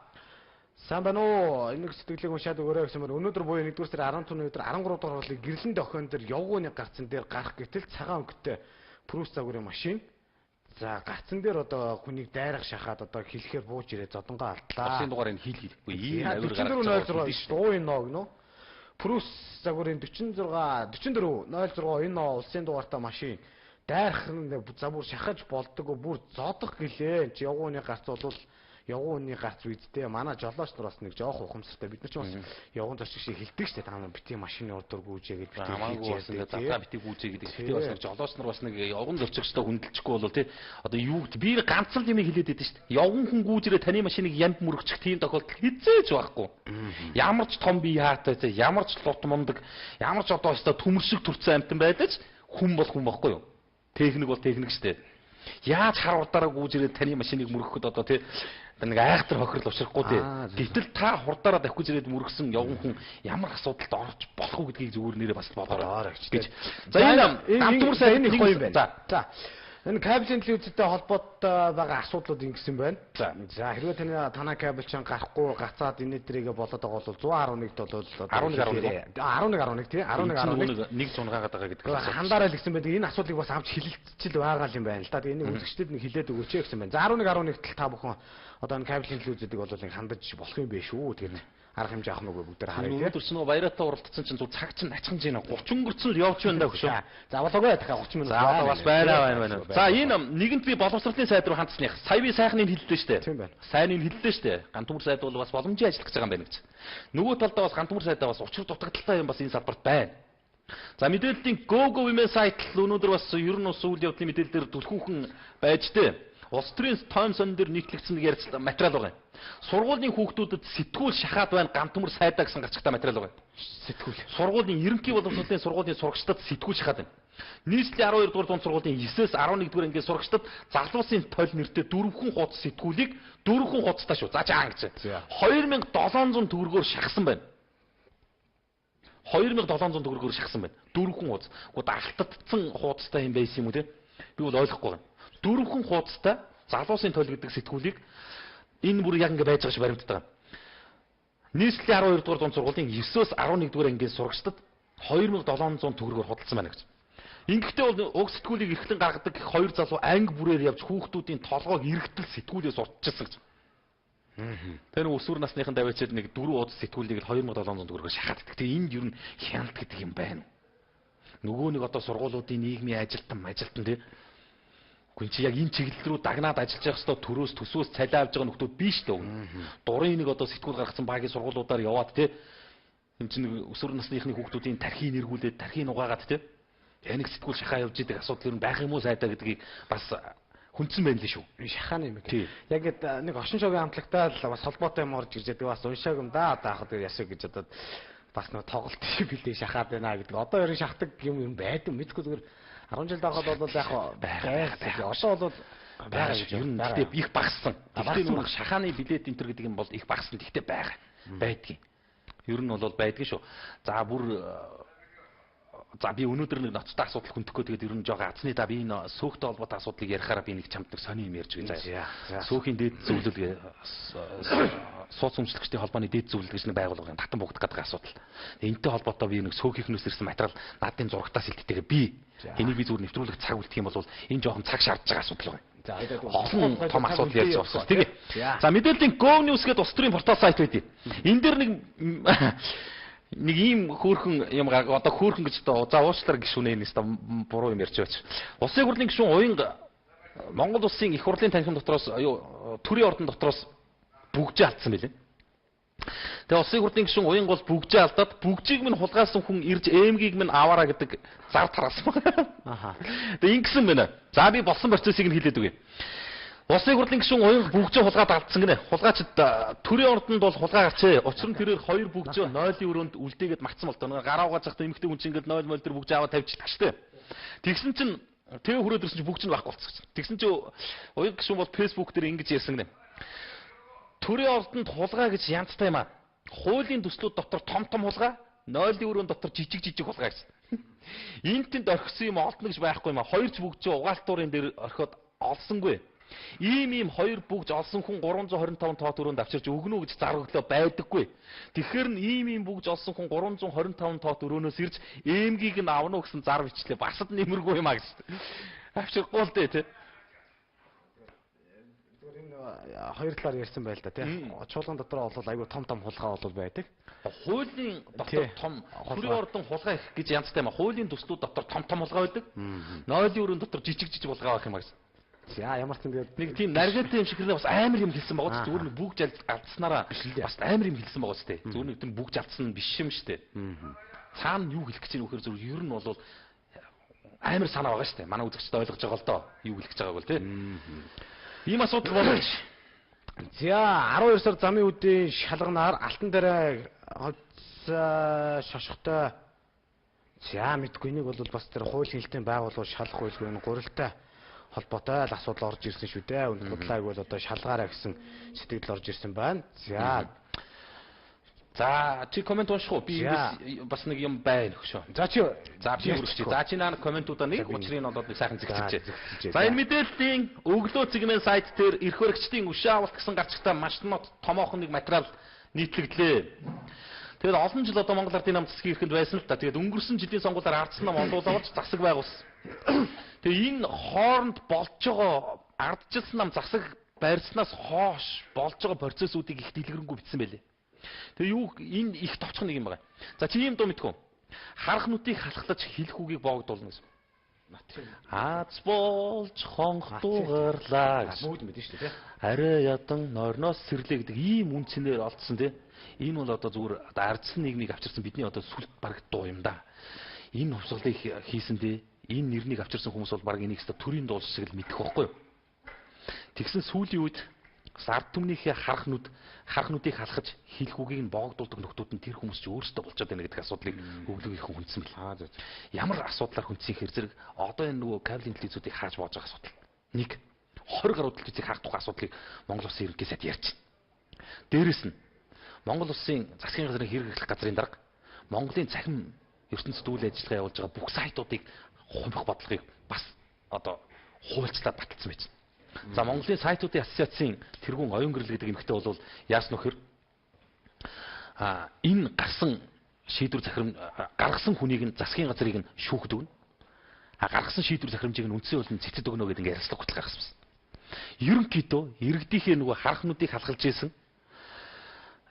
сайн байна уу? Энэ сэтгэлийг уншаад өгөөрэй гэсэн мөр өнөөдөр буюу 1-р сарын 14-ний өдөр 13 дугаар хоолыг гэрлэн дохион дээр явгууны гарцсан дээр гарах гэтэл цагаан өнгөтэй Прус загварын машин за гарцсан дээр одоо хүнийг дайрах шахаад одоо хэлэхээр бууж ирээ зодонгоо алдлаа. Осын дугаар энэ хэл хэлэхгүй ийм авир гарч дуу энэ ног нөө Прус загварын 44 06 энэ улсын дугаартай машин дайрах за бүр шахаж болдог бүр зодох гэлээ. Чи явгууны гарц бол явгууны гарц үйдтэй манай жолооч нар бас нэг жоох ухамсартай бид нар ч бас явгуун зорчиг шиг хэлдэг шүү дээ. Та нар бити машины урдуур гүйжээ гэдэг хамаагүй бас ингээд завтаа бити гүйжээ гэдэг. Гэтэ бас нэг жолооч нар бас нэг явгуун зорчигчтой хүндэлчихгүй бол тий одоо юу би ганц л юм хэлээд байдсан шүү дээ. Явгуун хүн гүйжрээ таны машиныг ямд мөрөгчих тийм тохиолдол хизээж байхгүй. Ямар ч том бие хаатай тий ямар ч лут мундаг ямар ч одоо өстой төмөршиг төрсэн амтан байдаг хүн бол хүн байхгүй юу. Техник бол техник шүү дээ. Яаж хар урдаараа гүйжрээ таны машиныг мөргөхөд одоо тий нэг айхтар хохирол учрахгүй дээ. Гэтэл та хурдаараа давхиж ирээд мөргсөн явган хүн ямар асуудалд орж болох уу гэдгийг зүгээр нэрээ бас бодоорой гэж. За энэ гамтмөр сайн энэ их гоё юм байна. За энэ кабелийн телевизтэй холбоотой байгаа асуудлууд ингэсэн байна. За хэрвээ танай кабел чинь гарахгүй гацаад энэ дээрээ болоод байгаа бол 111-д бол 11 тий 11 нэг цунгаад байгаа гэдэг. Хандаараа л гэсэн байдаг. Энэ асуудлыг бас авч хилэлцэл байгаа юм байна л да. Тэгээ энэ үзэгчдэд нэг хилээд өгөөч гэсэн байна. За 11 та бүхэн одоо энэ кабелийн телевизүүдийг бол нэг хандаж болох юм биш үү. Тэгээд арга хэмжээ авах нүгөө бүгд харъя. Өнөөдөр ч нөө баяраатай уралдсан чинь зөв цаг чинь ачхан жина 30 өнгөрцөн л явж байна даа хөшөө. За болоогүй дахиад 30 минут. За бас байна. За энэ нэгэнт би боловсролын сайд руу хандсаных. Сая би сайхныг хэллээ шүү дээ. Тийм байна. Сайныг хэллээ шүү дээ. Гантүмэр сайд бол бас боломжийн ажил гэж байгаа юм байна гэж. Нөгөө талдаа бас гантүмэр сайдаа бас учир дутагдaltaй юм бас энэ салбарт байна. За мэдээллийн go-go-email сайт л өнөөдөр бас ер нь бас үйл явдлын мэдээлэлээр түлхүүхэн байж дээ. Улс төрийн тоймсон дээр нийтлэгдсэн нэг ярьц материал байгаа юм. Сургуулийн хүүхдүүдэд сэтгүүл шахаад байна гамтмөр сайдаа гэсэн гарчигтай материал байгаа юм. Сэтгүүл. Сургуулийн ерөнхий боловсролын сургуулийн сурагчдад сэтгүүл шахаад байна. Нийслэлийн 12 дугаар дунд сургуулийн 9-ээс 11 дугаар ангийн сурагчдад залуусын тойл нэртэй 4 хуудас сэтгүүлийг 4 хуудастай шүү. За чаан гэж. 2700 төгрөгөөр шахсан байна. 2700 төгрөгөөр шахсан байна. 4 хуудас. Гэхдээ алтагдсан хуудастай юм байсан юм уу те? Би бол ойлгохгүй байна. 4 хуудастай залуусын тойл гэдэг сэтгүүлийг энэ бүр яг ингэ байж байгаа ш баримтдаг. Нийслэлийн 12 дугаар дунд сургуулийн 9-өөс 11 дугаар ангийн сурагчдад 2700 төгрөгөөр худалдсан байна гэж. Ингэхдээ бол уг сэтгүүлийг эрхлэн гаргадаг хоёр залуу анги бүрээр явж хүүхдүүдийн толгойг эргэтэл сэтгүүлээс уртчихсан гэж. Тэр өсвөр насныхан давьчид нэг 4 удаа сэтгүүлийг 2700 төгрөгөөр шахаад идэх. Тэгээ энд юу н хяналт гэдэг юм байна. Нөгөө нэг одоо сургуулиудын нийгмийн ажилтан тий. Гүн чи яг энэ чиглэл рүү дагнаад ажиллаж явах хэвээр төрөөс төсвөөс цалин авж байгаа нөхдүүд биш дээ. Дурын нэг одоо сэтгүүл гаргасан багийн сургуулиудаар яваад тий. Энд чинь нэг өсвөр насныхны хүүхдүүдийн тархийг нэргүүлээд тархийг угаагаад тий. Яг нэг сэтгүүл шахаа явж идэг асуудал юу байх юм уу сайдаа гэдгийг бас хүндсэн байна лээ шүү. Шахааны юм. Яг нэг оршин шогийн хамтлагтай л бас холбоотой юм орж ирж байгаа бас уншааг юм да одоо яах вэ ясаа гэж одоо бас нэг тоглолт билээ шахаад байна гэдэг. Одоо ерөн шахдаг юм байдаг мэдгүй зүгээр 10 жил байхад бол яг байгаа. Одоо бол байгаа гэж ер нь гэхдээ их багассан. Гэхдээ нэг шахааны билет энтер гэдэг юм бол их багассан. Гэхдээ байгаа. Байдгийн. Ер нь бол байдгийн шүү. За би өнөөдөр нэг ноцтой асуудал хүндэхгүй тэгээд ер нь жоо азны да би энэ сөөхтэй холбоотой асуудлыг ярихаараа би нэг чамд нэг сони юм ярьж байна. Сөөхийн дээд зөвлөл сууц өмчлөгчдийн холбооны дээд зөвлөл гэж нэг байгууллагын татан богдох гэдэг асуудал. Энтэй холбоотой би нэг сөөхийнхнөөс ирсэн материал наадын зурагтаас илттэйгээ би энийг би зүгээр нэвтрүүлэх цаг үлдэх юм бол энэ жоохон цаг шаардж байгаа асуудал байна. Олон том асуудал ярьж байгаа. Тэгээ. За мэдээллийн Go News гэдэг улс төрийн портал сайт байдیں۔ Энэ дээр нэг ийм хөөрхөн юм одоо хөөрхөн гэж одоо за уучлаар гişүнээ нэс та буруу юм ярьж байгаа ч. Улсын хурлын гишүүн уянга Монгол улсын их хурлын танхим дотроос төрийн ордон дотроос бүгжээ алдсан байлээ. Тэгээ улсын хурлын гишүүн уянга бол бүгжээ алдаад бүгжийг минь хулгайлсан хүн ирж эмгийг минь аваараа гэдэг зар тараасан байна. Аха. Тэгээ ингэсэн байна. За би болсон процессыг нь хэлээд өгье. Улсын хурлын гишүүн уянга бүгжээ хулгаад алдсан гинэ. Хулгаачид төрийн ордонд бол хулгаа гарчээ. Учир нь тэрээр хоёр бүгжөө 0-ийн өрөөнд үлдээгээд магтсан бол тоо. Гараа угааж захтай эмэгтэй хүн чинь ингээд 0 дээр бүгж аваад тавьчихдаг штэ. Тэгсэн чинь тэгээ хүрээд ирсэн чинь бүгж нь байхгүй болчихсон. Тэгсэн чинь уянга гишүүн бол фэйсбүүк дээр ингэж ярьсан гинэ. Төрийн ордонд хулгаа гэж янзтай юм аа. Хуулийн төслүүд дотор том хулгаа, 0-ийн өрөөнд дотор жижиг хулгаа гэсэн. Энд тэнд орхисон юм олдно гэж байхгүй юм аа. Хоёр ч бүгжөө угаалтуурын дээр орхиод олсонгүй. Ийм хоёр бүгж олсон хүн 325 тоо төрөнд авчирч өгнө гэж зар өглөө байдаггүй. Тэгэхээр нь ийм бүгж олсон хүн 325 тоо төрөөнөөс ирж эмгийг нь авна гэсэн зар бичлээ. Басад нэмэргүй юм а гэж. Авчирахгүй л дээ тий. Зүгээр энэ хоёр талаар ярьсан байл да тий. Чуулган дотор бол айгүй том хулгай бол байдаг. Хуулийн дотор том төрийн ордон хулгай их гэж янзтай юм а. Хуулийн төслүүд дотор том хулгай байдаг. 0-ийн өрөөнд дотор жижиг хулгай байх юм а гэсэн. За ямар ч тэгээд нэг тийм наргатай юм шиг хэрнээ бас амар юм хэлсэн байгаа ч зүгээр нэг бүгж алдснараа бас амар юм хэлсэн байгаа ч тийм зүгээр нэг тийм бүгж алдсан биш юм штэ. Цаана юу хэлэх гэж байгаа нөхөр зүгээр ер нь бол амар санаа байгаа штэ. Манай үзэгчд ойлгож байгаа л доо юу хэлэх гэж байгааг бол тийм. Ийм асуудал болж. За 12 сар замын үдийн шалганаар алтан дараа шошготой за мэдгүй нэг бол бас тэр хууль хэлтийн байгууллагууд шалах хууль нь гурилтай холбоотой л асуудал орж ирсэн шүү дээ. Үнд бодлааг бол одоо шалгаараа гэсэн сэтгэл орж ирсэн байна. За чи комент унших уу? Би бас нэг юм байна хөшөө. За би үргэлжлэе. За чи наа комментуудаа нэг учрыг нь одоо сайхан зэгцэлжээ. За энэ мэдээллийн өглөө цэгмэн сайт дээр эрх баригчдын өшөө авалт гэсэн гарчигтай маш томоохон нэг материал нийтлэгдлээ. Тэгээд олон жил одоо Монгол Ардын намын засгийн эрхэнд байсан л та. Тэгээд өнгөрсөн жилийн сонгуулиар ардсан нам олуулж засаг байгуулсан. Тэгээ энэ хооронд болж байгаа ардчилсан нам засаг барьснаас хойш болж байгаа процессуудыг их дэлгэрэнгүй бичсэн байлээ. Тэгээ юу энэ их товчхон нэг юм байна. За чи юм дуу мэдхүү. Харахнуудыг халахлаж хэлэх үгийг боогдуулна гэсэн. Аз болж хонхдуугарлаа гэж мүүд мэдэн шүү дээ. Арай ядан нойрноос сэрлээ гэдэг ийм үнцнээр олдсон тий. Энэ бол одоо зүгээр одоо ардсан нийгмийг авчирсан бидний одоо сүлт бараг дуу юм да. Энэ хувьсгалыг хийсэн дээ. Энэ нэрнийг авчирсан хүмүүс бол баг энийг өстө төрийн дуулс шиг л мэдэх байхгүй юу? Тэгсэн сүүлийн үед ард түмнийхээ харахнуудыг халахж хэлэх үгийг нь боогдуулдаг нөхдүүд нь тэр хүмүүс ч өөрсдөө болчиход байна гэдэг асуудлыг өглөөгийнхэн хүндсэн бэл. Ямар асуудлаар хүндсэн хэр зэрэг одоо энэ нөгөө кабелийн телевизүүдийг хааж боож байгаа асуудал. 1 20 гаруй телевизийг хаах тухай асуудлыг Монгол Улсын ерөнхий сайд ярьж байна. Дээрээс нь Монгол Улсын засгийн газрын хэрэглэх газрын дарга Монголын цахим ертөнцийн үйл ажиллагаа явуулж байгаа бүх сайтуудыг хумих бодлогыг бас одоо хуульчлаад баталсан байж. За Монголын сайтуудын ассоциацийн тэргуун оюун гэрэл гэдэг эмэгтэй бол яасан нөхөр энэ гарсан шийдвэр захирам гаргасан хүнийг нь засгийн газрыг нь шүүхэд өгнө. Гаргасан шийдвэр захирамжийг нь үндсэн хуулинд цэцэд өгнө гэдэг ингээд ярилцлага гутал гаргасан байна. Ерөнхийдөө иргэдийнхээ нөгөө харахнуудыг халахлж ийсэн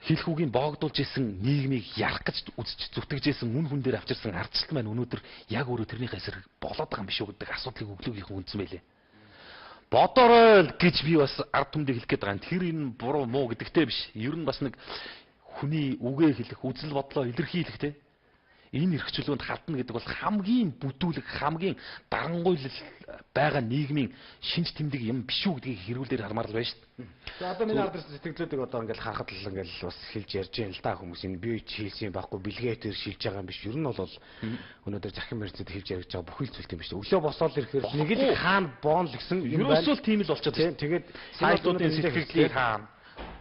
хэлэх үгийг боогдуулж исэн нийгмийг ярах гэж үзэж зүтгэжсэн үн хүн дээр авчирсан ардчилт маань өнөөдөр яг өөрөө тэрнийхээ эсрэг болоод байгаа юм биш үү гэдэг асуудлыг өглөөгийнхэн үндсэн байлээ. Бодорой гэж би бас ард түмдээ хэлэх гээд байгаа. Тэр энэ буруу муу гэдэгтэй биш. Ер нь бас нэг хүний үгээ хэлэх, үзэл бодлоо илэрхийлэх те. Энэ эрх чөлөөнд хадна гэдэг бол хамгийн бүдүүлэг, хамгийн дарангуйлал байгаа нийгмийн шинж тэмдэг юм биш үү гэдгийг хэрүүлээр хармаар л байна шүү дээ. За одоо миний ард сэтгэлдлүүдийг одоо ингээл харахад л ингээл бас хэлж ярьж байна л да хүмүүс энэ бие хийсэн байхгүй бэлгээтээр шилж байгаа юм биш. Ер нь бол өнөөдөр захин мэрцэд хэлж яригч байгаа бүхэл зүйлт юм биш. Өглөө босоод ирэхээр нэг л хаана боон л гэсэн юм байна. Ерөөсөө тийм л болчиход байна. Тэгээд сайтуудын сэтгэлдлийг хаана,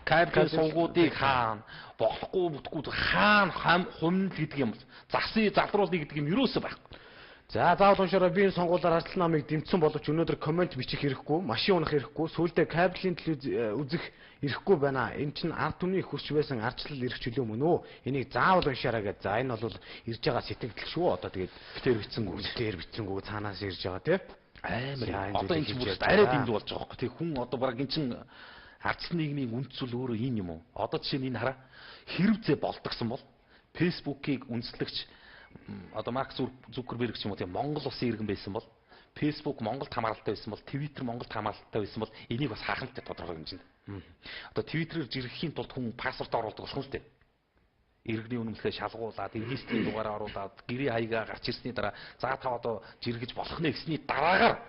кабель сувгуудыг хаана, болохгүй бүтггүй хаана хумд гэдэг юм. Засыг залруулна гэдэг юм ерөөсөө байхгүй. За заавал уншаараа би энэ сонгуулиар арслан намыг дэмжсэн боловч өнөөдөр комент бичих хэрэггүй, машин унах хэрэггүй, сүүлдээ кабелийн үзэх ирэхгүй байна. Энэ чинь ард түмний хүсч байсан ардчлал эрх чөлөө мөн үү? Энийг заавал уншаараа гэж. За энэ бол ирж байгаа сэтгэл шүү. Одоо тэгээд битээр битсэнгүү цаанаас ирж байгаа тий. Амар. Одоо энэ чинь бүр арай дэнд болж байгаа байхгүй. Тэг хүн одоо бараг энэ чинь ардчлал нийгмийн үндсэл өөрөө ийм юм уу? Одоо жишээ нь энэ хараа хэрв зэ болдгсон бол Facebook-ийг үндэслэгч одоо Марк Зукерберг ч юм уу тийм Монгол улсын иргэн байсан бол Facebook Монголд хамааралтай байсан бол Twitter Монголд хамааралтай байсан бол энийг бас хаахантай тодорхой хэмжээнд. Одоо Twitter-ээр жирэхийн тулд хүн пассворд оруулдаг болох нь шүү дээ. Иргэний үнэмлэхээ шалгуулад, регистрийн дугаараа оруулаад, гэрээ хаягаа гарч ирсний дараа за та одоо жиргэж болох нэ гэсний дараагаар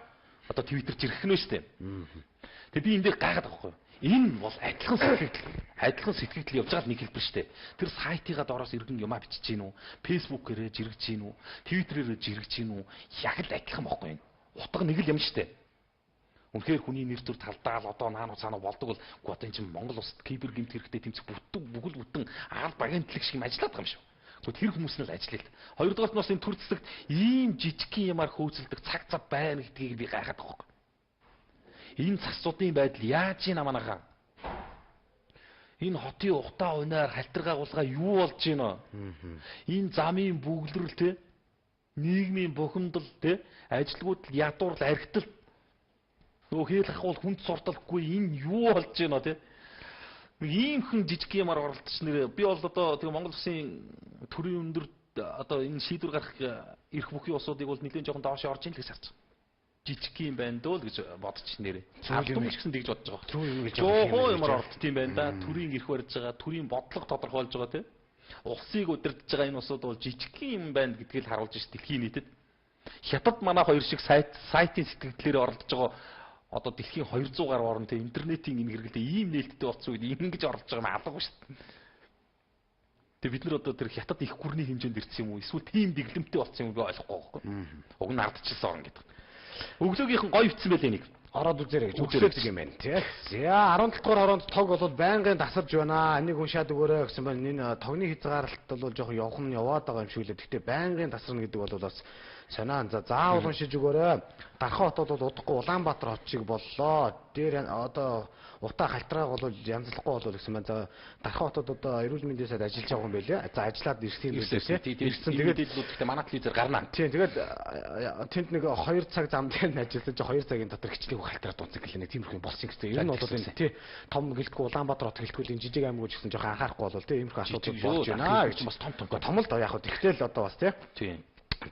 одоо Twitter жирэх нь шүү дээ. Тэгээ би энэ дээр гайхаад байгаа байхгүй юу? Энэ бол адилхан сэтгэл явж байгаа нэг хэлбэр шүү дээ. Тэр сайтыгаа доороос иргэн юмаа бичиж гин үү? Facebook-ээрээ жиргэж гин үү? Twitter-ээрээ жиргэж гин үү? Яг л адилхан байхгүй юу? Утга нэг л юм шүү дээ. Үнэхээр хүний нэр төр талдаал одоо наануу цаануу болдог бол одоо энэ чинь Монгол улсад кибер гэмт хэрэгтэй тэмцэх бүгд бүтэн ард багийн төлөв шиг юм ажиллаад байгаа юм шүү. Гэхдээ тэр хүмүүс нь л ажиллая л. Хоёрдугаарт нь бас энэ төр зэсэгт ийм жижигхэн юмар хөөцөлдөг цаг цав байна гэдгийг би гайхаад байгаа юм. Энэ цасуудын байдал яаж ийн аманахаа? Энэ хотын ухтаа унаар халтаргаагуулгаа юу болж байна? Энэ замын бүглэрэл те нийгмийн бухимдал те ажилгүйд ядуурл архитал нөгөө хийлгэх бол хүнд сурталгүй энэ юу болж байна те? Нэг иймхэн жижиг юмар оролдож нэрээ би бол одоо тэгээ Монгол Улсын төрийн өндөр одоо энэ шийдвэр гарах эрх бүхий усуудыг бол нэлээд жоохон доош орж ийн л гэж харж байгаа. Жижиг юм байна дөө л гэж бодчих нэрээ. Алдсан ч гэсэн тэгж бодож байгаа. Жохоо юмар ордт юм байна да. Төрийн эрх барьж байгаа, төрийн бодлого тодорхойлж байгаа тийм. Улсыг удирдах байгаа энэ усууд бол жижиг юм байна гэдгийг л харуулж ш дэлхийн нийтэд. Хятад манай хоёр шиг сайтын сэтгэлдлээр оролдож байгаа одоо дэлхийн 200 гаруй орн тийм интернетийн энэ хэрэглээ ийм нээлттэй болсон үед ингэж оролдож байгаа нь алгагүй ш. Тэгээ бид нар одоо тэр хятад их гүрний хэмжээнд ирсэн юм уу? Эсвэл тийм дэглэмтэй болсон юм би ойлгохгүй байхгүй. Уг нь ардчилсан орн гэдэг. Өглөөгийнхэн гоё битсэн байлээ нэг. Ороод үзээрэй гэж үгсэлдэг юм байна тий. За 17 дугаар хороонд тог болоод байнгын тасарж байна. Энийг уншаад өгөөрэй гэсэн байна. Энэ тогны хязгаарлалт бол жоохон яваад байгаа юм шиг лээ. Гэхдээ байнгын тасарна гэдэг бол бас санаа. За заавал уншиж өгөөрэй. Дархан хотод бол удахгүй Улаанбаатар хот шиг боллоо. Дээр одоо утаа халтрааг бол янзлахгүй болов гэсэн байна. За Дархан хотод одоо эрүүл мэндийн сайд ажиллаж байгаа юм байлээ. За ажиллаад ирсэн юм байлээ тий. Ирсэн тэгээд гэхдээ манай телевизээр гарнаа. Тий тэгээд тэнд нэг 2 цаг зам дээр нь ажилласан чи 2 цагийн дотор хичнээн халтараад дуусах гэлээ нэг тиймэрхүү болсон гэсэн. Ер нь бол энэ тий том гэлтгүй Улаанбаатар хот гэлтгүй энэ жижиг аймаг гэсэн жоохон анхаарахгүй болов тий иймэрхүү асуудал болж байна гэж бас том л доо яг хөө тэгтэл одоо бас тий. Тий.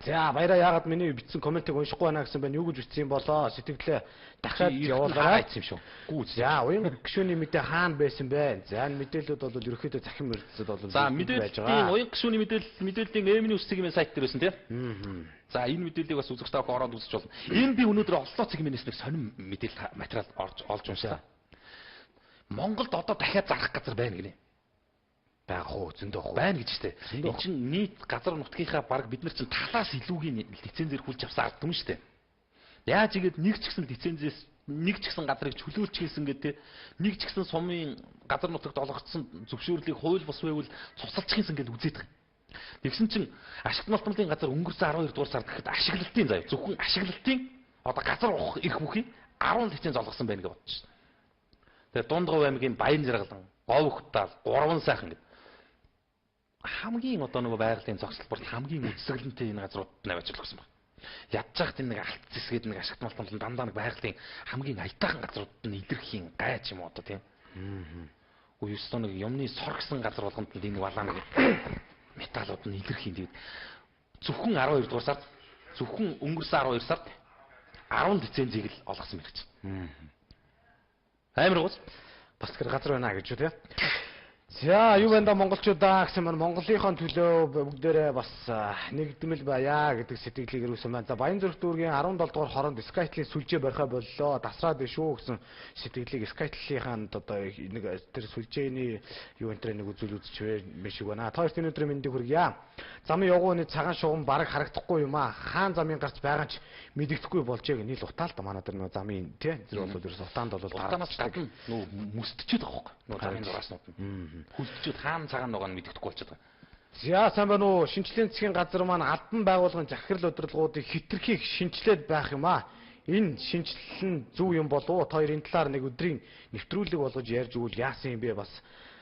За баяраа яагаад миний бичсэн комментиг уншихгүй байна гэсэн байна. Юу гэж бичсэн юм болоо? Сэтгэлээ дахиад явуулаарай гэсэн юм шүү. Гүү. За уян гишүүний мэдээ хаана байсан бэ? За энэ мэдээлэлүүд бол ерөөхдөө захин мөрөлдөд бол за мэдээллийн уян гишүүний мэдээллийн эмийн үсгийн сайт дээр байсан тий. За энэ мэдээллийг бас үзэгч таах ороод үзэж болно. Энэ би өнөөдөр оллоо цэгийн нэг сонирм мэдээлэл материал олж уншаа. Монголд одоо дахиад зарах газар байна гинэ. Бага хөө зөндөө байна гэж штэ. Энэ чинь нийт газар нутгийнхаа баг бид нар чинь талаас илүүгийн лицензээр хүлж авсан ард юм штэ. Яаж игээд нэг ч гэсэн лицензээс нэг ч гэсэн газрыг чөлөөлч хийсэн гэдэг нэг ч гэсэн сумын газар нутагт олгогдсон зөвшөөрлийг хууль бус байвал цуцалж хийсэн гэж үзээд байгаа. Тэгсэн чинь ашигт малтмалын газар өнгөрсөн 12 дугаар сард гэхэд ашиглалтын заяа зөвхөн ашиглалтын одоо газар ухах эрх бүхий 10 лиценз олгосон байна гэж бодож шин. Тэгээ Дундгов аймгийн Баян Жаргалан, Говьхтал, Гурван сайхан гэдэг хамгийн одоо нөгөө байгалийн зогсолборт хамгийн үсгэлэнтэй энэ газруудад наваач болгосон байна. Ядж хахад энэ нэг алт зэсгээд нэг ашигт малтмал дандаа нэг байгалийн хамгийн аятайхан газруудад нь илэрхийн гайч юм одоо тийм. Уу ёстой нэг юмны сор гэсэн газар болгонд энэ валаа нэг металлууд нь илэрхийн тэгээд зөвхөн 12 дугаар сард зөвхөн өнгөрсөн 12 сард 10 лицензийг л олгосон мэрэгч. Амар гоц бас тэр газар байна гэж үү тийм. За юу байна да монголчуудаа гэсэн маань Монголынхон төлөө бүгдээрээ бас нэгдмэл байя гэдэг сэтгэлийг өргөсөн байна. За Баянзүрх дүүргийн 17 дугаар хоронд Skytel-ийн сүлжээ борхоо боллоо. Дасраад биш шүү гэсэн сэтгэлийг Skytel-ийн одоо нэг тэр сүлжээний юу энэ нэг үзүүл үзчихвэ шиг байна. Та хоёрт өнөөдөр мэндийг хүргье. Замын явгууны цагаан шугам бараг харагдахгүй юм аа. Хаан замын гарч байгаа ч мэдэгдэхгүй болжээ гэх нийл утаал та манай тэр нэг замын тий зэрэг бол ерөөс утаанд бол утаанаас гадна нөө мүсдчихэд байгаа хөөхгүй. Нөө замын зураснууд нь. Хүлдчихэд хаан цагаан байгаа нь мэддэхгүй болчиход байгаа. За сайн байна уу? Шинжлэлийн засгийн газар маань албан байгууллагын захирал удирдлагуудыг хэтэрхийг шинжилээд байх юм аа. Энэ шинжилэл нь зөв юм болов уу? Та хоёрын талаар нэг өдрийн нэвтрүүлэг болгож ярьж өгвөл яасан юм бэ бас?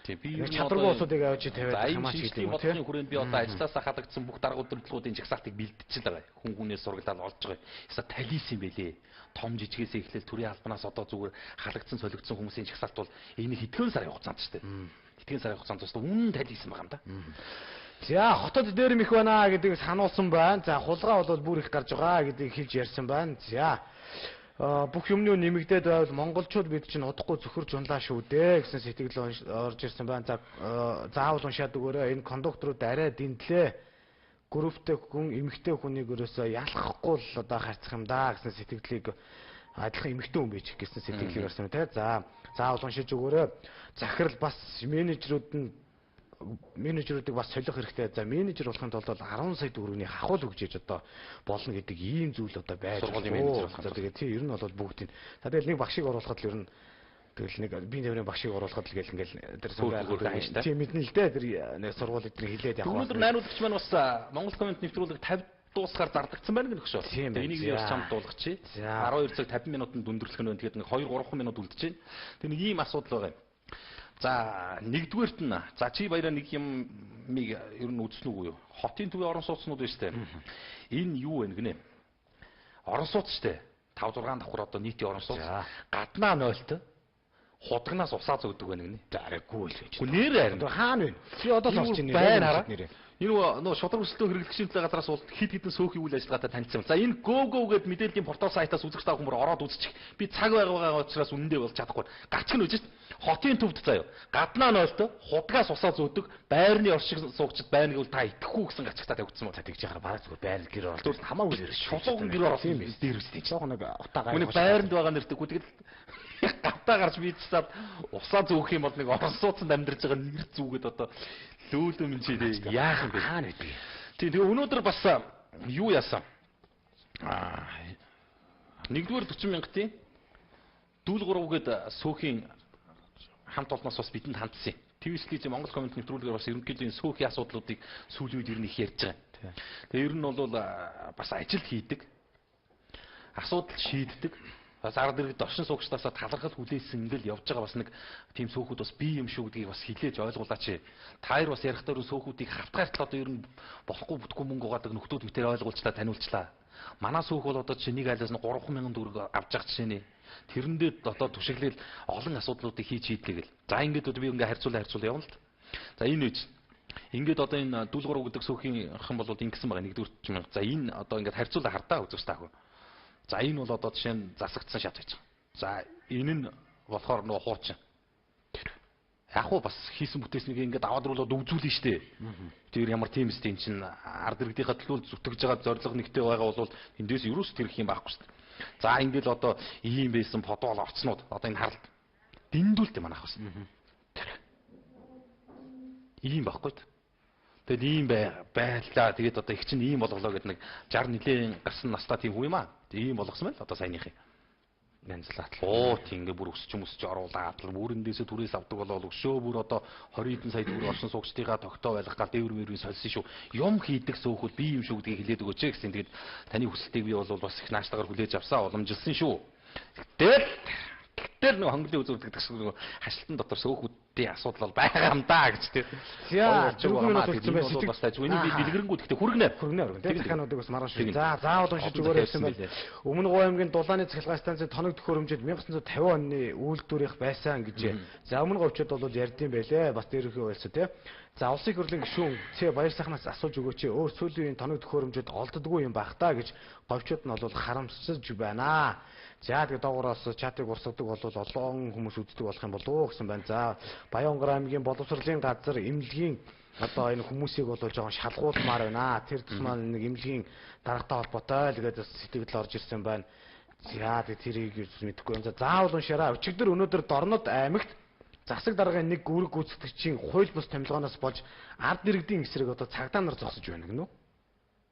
Тийм би чадваргүй усуудыг авч тавиад хамаач гэдэг юм тийм. Хүрээнд би одоо ажилласаа хадагдсан бүх дарга удирдлагуудын жагсаалтыг бэлдчихэл байгаа. Хүн хүнээс сургалтаад олж байгаа. Яса талис юм бэлээ. Том жижигээс эхлээл төрийн албанаас одоо зүгээр халагдсан солигдсон хүмүүсийн жагсаалт бол энэ хэдхэн сарын хугацаанд шүү дээ. Хэдхэн сарын хугацаанд бас үнэн талис юм байгаа юм да. За хотод дээр их байна гэдгийг сануулсан байна. За хулгай бол бүр их гарч байгаа гэдгийг хэлж ярьсан байна. За бүх юмны нэмэгдээд байвал монголчууд бид чинь удахгүй зөвхөрж унлаа шүү дээ гэсэн сэтгэл орж ирсэн байна. За заавал уншаад өгөөрэй. Энэ кондукторууд арай дэндлээ. Групптэй хүн эмэгтэй хүнийг өрөөсөө ялахгүй л одоо харьцах юм да гэсэн сэтгэлийг адилхан эмэгтэй хүн байж гэсэн сэтгэлийг орсон тийм. За заавал уншиж өгөөрэй. Захирал бас менежерүүдийг бас солих хэрэгтэй. За менежер болохын тулд 10 сая төгрөгийн хахуул өгчээж одоо болно гэдэг ийм зүйл одоо байж байгаа. За тэгээд тий ер нь бол бүгдийн. За тэгэл нэг багшийг оруулахад л ер нь тэгэл нэг би нэрийн багшийг оруулахад л ингээл тэр сургууль тий мэднэ л дээ тэр нэг сургууль эдгээр хилээд явах. Өнөөдөр найруулагч маань бас Монгол комент нэвтрүүлэг 50 дуусгаар зардагдсан байна гэх шүү. Энийг би бас чамд дуулгачих. 12 цаг 50 минутанд өндөрлөх нь байна. Тэгэхээр нэг 2-3 минут үлдчихээн. Тэр нэг ийм асуудал байгаа юм. За нэгдүгээрт нь за чи баяраа нэг юмыг ер нь үзсэн үгүй юу? Хотын төвийн орон сууцнууд байна штэ. Энэ юу вэ гинэ? Орон сууц штэ. 5-6 давхар одоо нийтийн орон сууц. Гаднаа 0-т худагнаас усаа зөөдөг байна гинэ. За арайгүй л гэж. Нэр харин. Хаана вэ? Би одоо сонсч байна нэрээ. Энэ нөө шудраг өсөлтөө хэрэглэгчийн газраас бол хид хідэн сөөхий үйл ажиллагаатай танилцсан. За энэ go гэдэг мэдээллийн портал сайтаас үзэгч та хүмүүс ороод үзчих. Би цаг байгаа учраас үнэндээ болж чадахгүй. Гарч гэнэ үжиж хотын төвд заяа. Гаднаа 0-т худгаас усаа зөөдөг байрны оршиг суугчд байрныг бол та итгэхгүй гэсэн гацгтаа тавьчихсан ба. Тэгж яхаар бараг зүгээр байр гэр оролт хамаагүй л шулууган гэр оролт юм биш дээр үстэй. Жоо нэг утаа гай. Үний байранд байгаа нэртэйгүү тэгэл гавтаа гарч бийцсаад усаа зөөх юм бол нэг орон сууцанд амьдарч байгаа нэр зүгээд одоо лөөлөө минь чи яах юм бэ? Хаана вэ? Тийм тэгээ өнөөдөр бас юу яасан? Нэгдүгээр 40 мянгатын дүүл 3 гээд сөөхийн хамт олноос бас бидэнд хандсан юм. TVS-ийн Монгол комент нэвтрүүлгээр бас ерөнхийдөө энэ сөөхийн асуудлуудыг сүүлийн үед ер нь их ярьж байгаа. Тэгээ ер нь бол бас ажил хийдэг. Асуудал шийддэг. Бас ард иргэд оршин суугчдаас талархал хүлээсэн ингээл явж байгаа бас нэг тийм сөөхүүд бас бие юм шүү гэдгийг бас хилээж ойлгуулаач. Та хоёр бас ярих дээр сөөхүүдийг хавтгаартлаа одоо ер нь болохгүй бүтггүй мөнгө угаадаг нөхдүүд битээр ойлгуулчлаа таниулчлаа. Манай сөөх бол одоо чи нэг айлаас нь 3,000 төгрөг авч байгаа жишээний. Тэрэндээ одоо түшиглэл олон асуудлуудыг хийж хийдгийг л. За ингээд одоо би ингээ харьцуулаа явна л. За энэ үеч. Ингээд одоо энэ дүүл 3 гэдэг сөөхийн хэн бол ингэсэн байгаа нэгдүгээр 40 мянга. За энэ одоо ингээд харьцуулаа хардаа үзэж таах. За энэ бол одоо жишээ нь засагдсан шат байж байгаа. За энэ нь болохоор нөгөө хуучин. Яг уу бас хийсэн бүтээснийг ингээд аваад ируулаад өвзүүлнэ штэ. Тэр ямар тийм үст энэ чинь ард иргэдийнхаа төлөө зүтгэж байгаа зорилго нэгтэй байгаа бол эндээс юус тэрх юм байхгүй штэ. За ингээд л одоо ийм байсан фотол орцнууд одоо энэ харалт дэндүүлт юм аах штэ. Ийм байхгүй. Тэгэд ийм байлаа. Тэгээд одоо их чинь ийм болголоо гэдэг нэг 60 нилийн гарсан настаа тийм хүн юм аа. Ийм болгосон байл одоо саяныхын. Нянзлаад. Оо тийм ингээ бүр өсч оруулаад бүрэндээсээ түрээс авдаг болол өшөө бүр одоо 20 сая төгрөг орсон суугчдынхаа тогтоо байлгах гал дээвэр мэрийн сольсон шүү. Юм хийдэг сөөхүүд би юм шүү гэдгийг хэлээд өгөөч гэсэн. Тэгээд таны хүсэлтийг би бол бас их нааштайгаар хүлээж авсаа уламжилсан шүү. Тэгэл нэг хонглын үзүүлдэг гэсэн хашлтан дотор сөөхүүдийн асуудал бол байгаа юм да гэж тийм. За 4 минут болсон байсан. Бас тааж үнийг дэлгэрэнгүй гэхдээ хүргэнэ. Тэгээд захаануудыг бас маргааш. За заавал уншиж өгөөрэй гэсэн байл. Өмнө Говь аймгийн Дулааны цахилгаан станцын тоног төхөөрөмжөд 1950 оны үйлдвэрийнх байсан гэж. За өмнө говьчууд бол ярьдсан байлээ. Бас дээрхээ байлсаа тийм. За улсын хурлын гишүүн баяр сайхнаас асууж өгөөч. Өөр сүүлийн тоног төхөөрөмжөд олддоггүй юм байх та гэж говьчууд нь бол харамсаж байна. За тэгээд доогуураас чатыг урсгадаг бол олон хүмүүс үздэг болох юм болов уу гэсэн байна. За Баянгар аймгийн боловсролын газар эмнэлгийн одоо энэ хүмүүсийг бол жоохон шалгуулмаар байна. Тэр тусмаа нэг эмнэлгийн даргатай холбоотой л гэдэг сэтгэл орж ирсэн байна. За тэрийг мэдэхгүй юм. За заавал уншаарай. Өчигдөр өнөөдөр Дорнод аймагт засаг даргын нэг үүрэг гүйцэтгэгчийн хууль бус томилгооноос болж ард иргэдийн эсрэг одоо цагдаа нар зогсож байна гэнэ үү?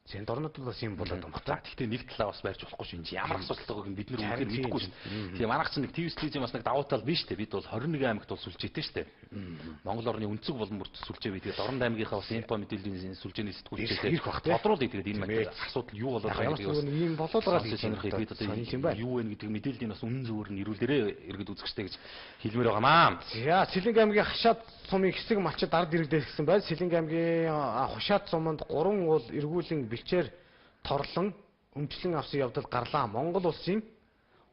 Зэн Дорнод бол бас юм болоод байна. За гэхдээ нэг талаа бас барьж болохгүй шүү. Ямар асуудал байгааг бид нар үнэхээр мэдэхгүй шүү. Тэгээ манайх чинь нэг ТV студийн бас нэг давуу тал биш үү? Бид бол 21 аймагт бол сүлжээтэй шүү дээ. Монгол орны өнцөг болон бүрт сүлжээ бий. Тэгээ Дорнод аймгийнхаа бас инфо мэдээллийн сүлжээний сэтгүүлчтэй тодруулъя. Тэгээд энэ материал асуудал юу болоод байгааг бас ийм болоод байгаа гэж сонирхыг бид одоо юу вэ гэдэг мэдээллийн бас үнэн зөвөр нь ирүүлээрээ иргэд үзэгчтэй гэж хэлмээр байгаамаа. За Сэлэнг аймгийн хашаад сумын хэсэг малчид ард иргэдээс гэсэн байна. Сэлэнг аймгийн хашаад суманд 3 уул эргүүлэн бэлчээр торлон өмчлөн авсан явдал гарлаа. Монгол улсын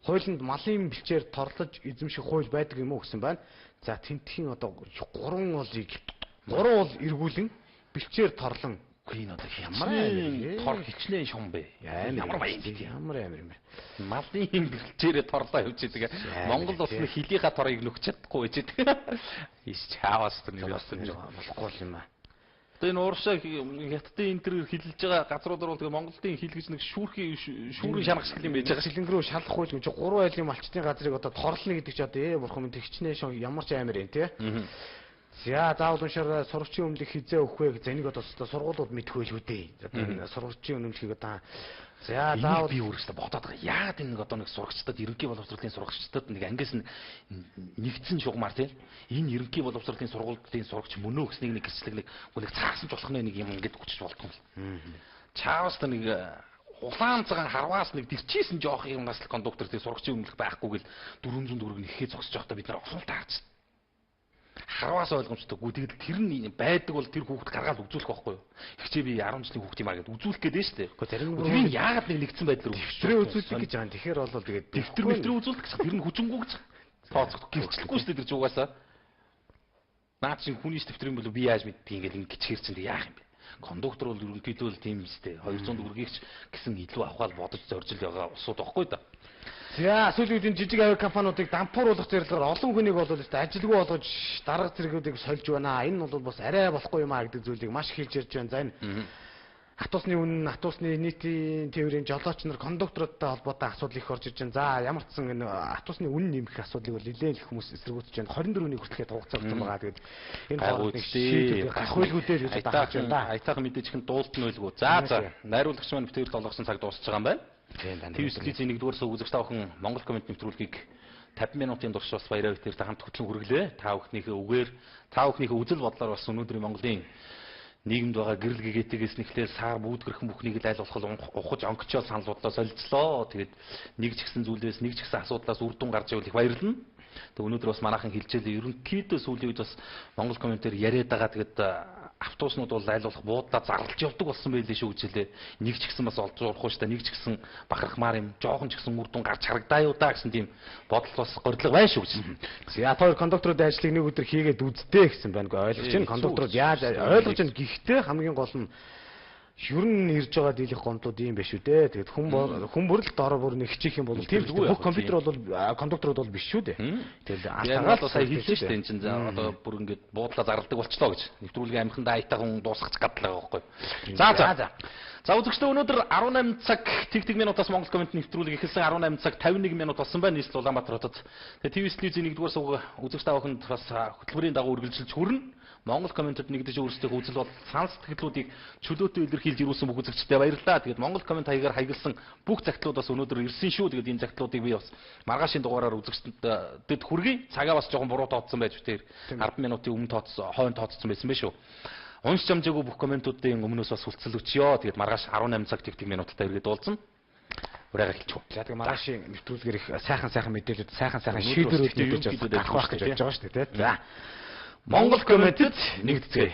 хуулинд малын бэлчээр торлож эзэмших хууль байдаг юм уу гэсэн байна. За тентхийн одоо 3 уулыг 3 уул эргүүлэн бэлчээр торлон энэ одоо ямар тор хичнээн шум бэ? Ямар баян гэдэг ямар юм бэ? Малын бэлчээрээ торлоо явж идэг. Монгол улсны хилийнхаа торыг нөхч чадахгүй байж идэг. Иш чаавас тэр нэг болохгүй юм аа. Тэгээ энэ ууршаа хятадын энэ төр хилж байгаа газруудаар бол тэгээ Монголын хил гэж нэг шүүрийн шанах шиг юм байж байгаа. Сэлэнг рүү шалах хууль гэж 3 айлын малчтын газрыг одоо торлоно гэдэг чи одоо бурхан мэд хичнээн шон ямар ч амар юм те. За заавал уншаар сургачийн өмнөх хизээ өгөх вэ? За энийг одоо сургуулиуд мэдхгүй л үдээ. Одоо энэ сургачийн өмнөхийг одоо за заавал би өөрөөсөө бодоод байгаа. Яагаад энэ одоо нэг сургачдад ерөнхий боловсролын сургачдад нэг ангиас нэгдсэн шугамар тийм энэ ерөнхий боловсролын сургуулийн сурагч мөнөө гэснийг нэг гэрчлэг нэг цаасан ч болох нэг юм ингээд хүчиж болдгоо юм. Чаавс та нэг улаан цагаан харваас нэг дэрчээсэн жоох юм бас кондуктор тийм сургачийн өмнөх байхгүй гэл 400 төгрөг нэхээ зогсож байхдаа бид нар осолтой харж харваас ойлгомжтой. Гүтгэл тэр нь байдаг бол тэр хүүхд гаргаад үзүүлэх байхгүй юу? Ихчээ би 10 жилийн хүүхд юм аа гэд үзүүлэх гээд нь шүү дээ. Гэхдээ зарим нь яагаад нэг нэгдсэн байдлаар дэвтрээ үзүүлэх гэж байгаа. Тэгэхээр бол тэгээд дэвтрээ үзүүлдэг гэсэн тэр нь хүчингүү гэж тооцохгүй гэрчлэхгүй шүү дээ тэр зугаасаа. Наад чинь хүний дэвтрийн болов би яаж мэдтгийг ингээл ингэж хэрчэнд яах юм бэ? Кондуктор бол ерөнхийдөө л тийм шүү дээ. 200 төгрөгийг ч гэсэн илүү авахал бодож зорж л байгаа усууд байхгүй да. За сүүлийн үеийн жижиг авиа компаниудыг дампууруулах зорилгоор олон хүнийг бол ажилгүй болгож дарга зэргүүдийг сольж байна. Энэ бол бас арай болохгүй юм а гэдэг зүйлийг маш их хэлж ярьж байна. За энэ автобусны үнэ, автобусны нийтийн тээврийн жолооч нар кондукторуудтай холбоотой асуудал их орж иж байна. За ямар ч сан энэ автобусны үнэ нэмэх асуудлыг бол нэлээд их хүмүүс эсэргүүцэж байна. 24-ний хүртэлхээ хугацаа өгсөн байгаа. Тэгээд энэ хоорондын шийдвэрийг гахуулгүйдээ гэж тааж байна да. Айтайхан мэдээж хэн дуултан байлгүй. За найруулагч маань битээр толгосон цаг дуусч байгаа юм байна. ТV студийн 1-р сав үзэгч та бүхэн Монгол комент нэвтрүүлгийг 50 минутын турш бас баяраа битээр та хамт хөтлөн хүргэлээ. Та бүхнийхээ үгээр, та бүхнийхээ үзэл бодлоор бас өнөөдрийн Монголын нийгэмд байгаа гэрэл гэгээтэйгээс нэхлээ сар бүүдгэрхэн бүхнийг л аль болох ухаж онгочоод санал бодлоо солилцлоо. Тэгээд нэг ч гэсэн зүйлээс нэг ч гэсэн асуудлаас үр дүн гарч ивэл их баярлна. Тэгээд өнөөдөр бас манайхан хэлжээлээ. Ерөнхийдөө сүүлийн үед бас Монгол комментээр яриад байгаа. Тэгээд автобуснууд бол аль болох буудлаа зарлж явдаг болсон байлээ шүү гэж хэлээ. Нэг ч гэсэн бас олж урахгүй шүү дээ. Нэг ч гэсэн бахархмаар юм. Жоохон ч гэсэн үр дүн гарч харагдаа юу даа гэсэн тийм бодол бас горилго байна шүү гэж. За хоёр кондукторуудын ажлыг нэг өдөр хийгээд үздээ гэсэн байна. Ойлгож байна. Кондукторууд яаж ойлгож байна гэхдээ хамгийн гол нь ер нь ирж байгаа дийлэх гомдлууд ийм биш үү дээ. Тэгээд хүн бүрэл дор бүр нэг хичих юм бол тийм бүх компьютер бол кондукторууд бол биш шүү дээ. Тэгээд алтаагаа сая хэлсэн шүү дээ. Энд чинь одоо бүр ингээд буудлаа зарладаг болчлоо гэж. Нэвтрүүлгийн амхандаа айтаахан дуусгах гадлаа байхгүй. За. За үзэгчдээ өнөөдөр 18 цаг тэг минутаас Монгол комент нэвтрүүлэг эхэлсэн 18 цаг 51 минут болсон байна. Нийслэл Улаанбаатар хотод. Тэгээд ТV студийн 1-р сувг үзэгч та бүхэнд бас хөтөлбөрийн дагуу үргэлжилж хүрнэ. Монгол комментэд нэгдэж өөрсдийнхөө үзэл бодол санал сэтгэлдлүүдийг чөлөөтэй илэрхийлж ирүүлсэн бүх үзэгчдэд баярлалаа. Тэгээд Монгол коммент хаягаар хаягдсан бүх загтлууд бас өнөөдөр ирсэн шүү. Тэгээд энэ загтлуудыг би бас маргаашийн дугаараар үзэгчдэд хүргэе. Цагаа бас жоохон буруу тооцсон байж тэр 10 минутын өмнө хойно тооцсон байсан байх шүү. Уншиж амжаагүй бүх комментуудын өмнөөс бас хүлцэл өчьё. Тэгээд маргааш 18 цаг тэг минуттай иргэд уулзсан. Урайга хэлчихв. За тэгээд маргаашийн нэвтрүүлгээр их сайхан мэдээлэлүүд, сайхан шийдвэрүүд гарах байх гэж бодож байгаа шүү дээ. За Монгол комментэд нэгдэцгээе.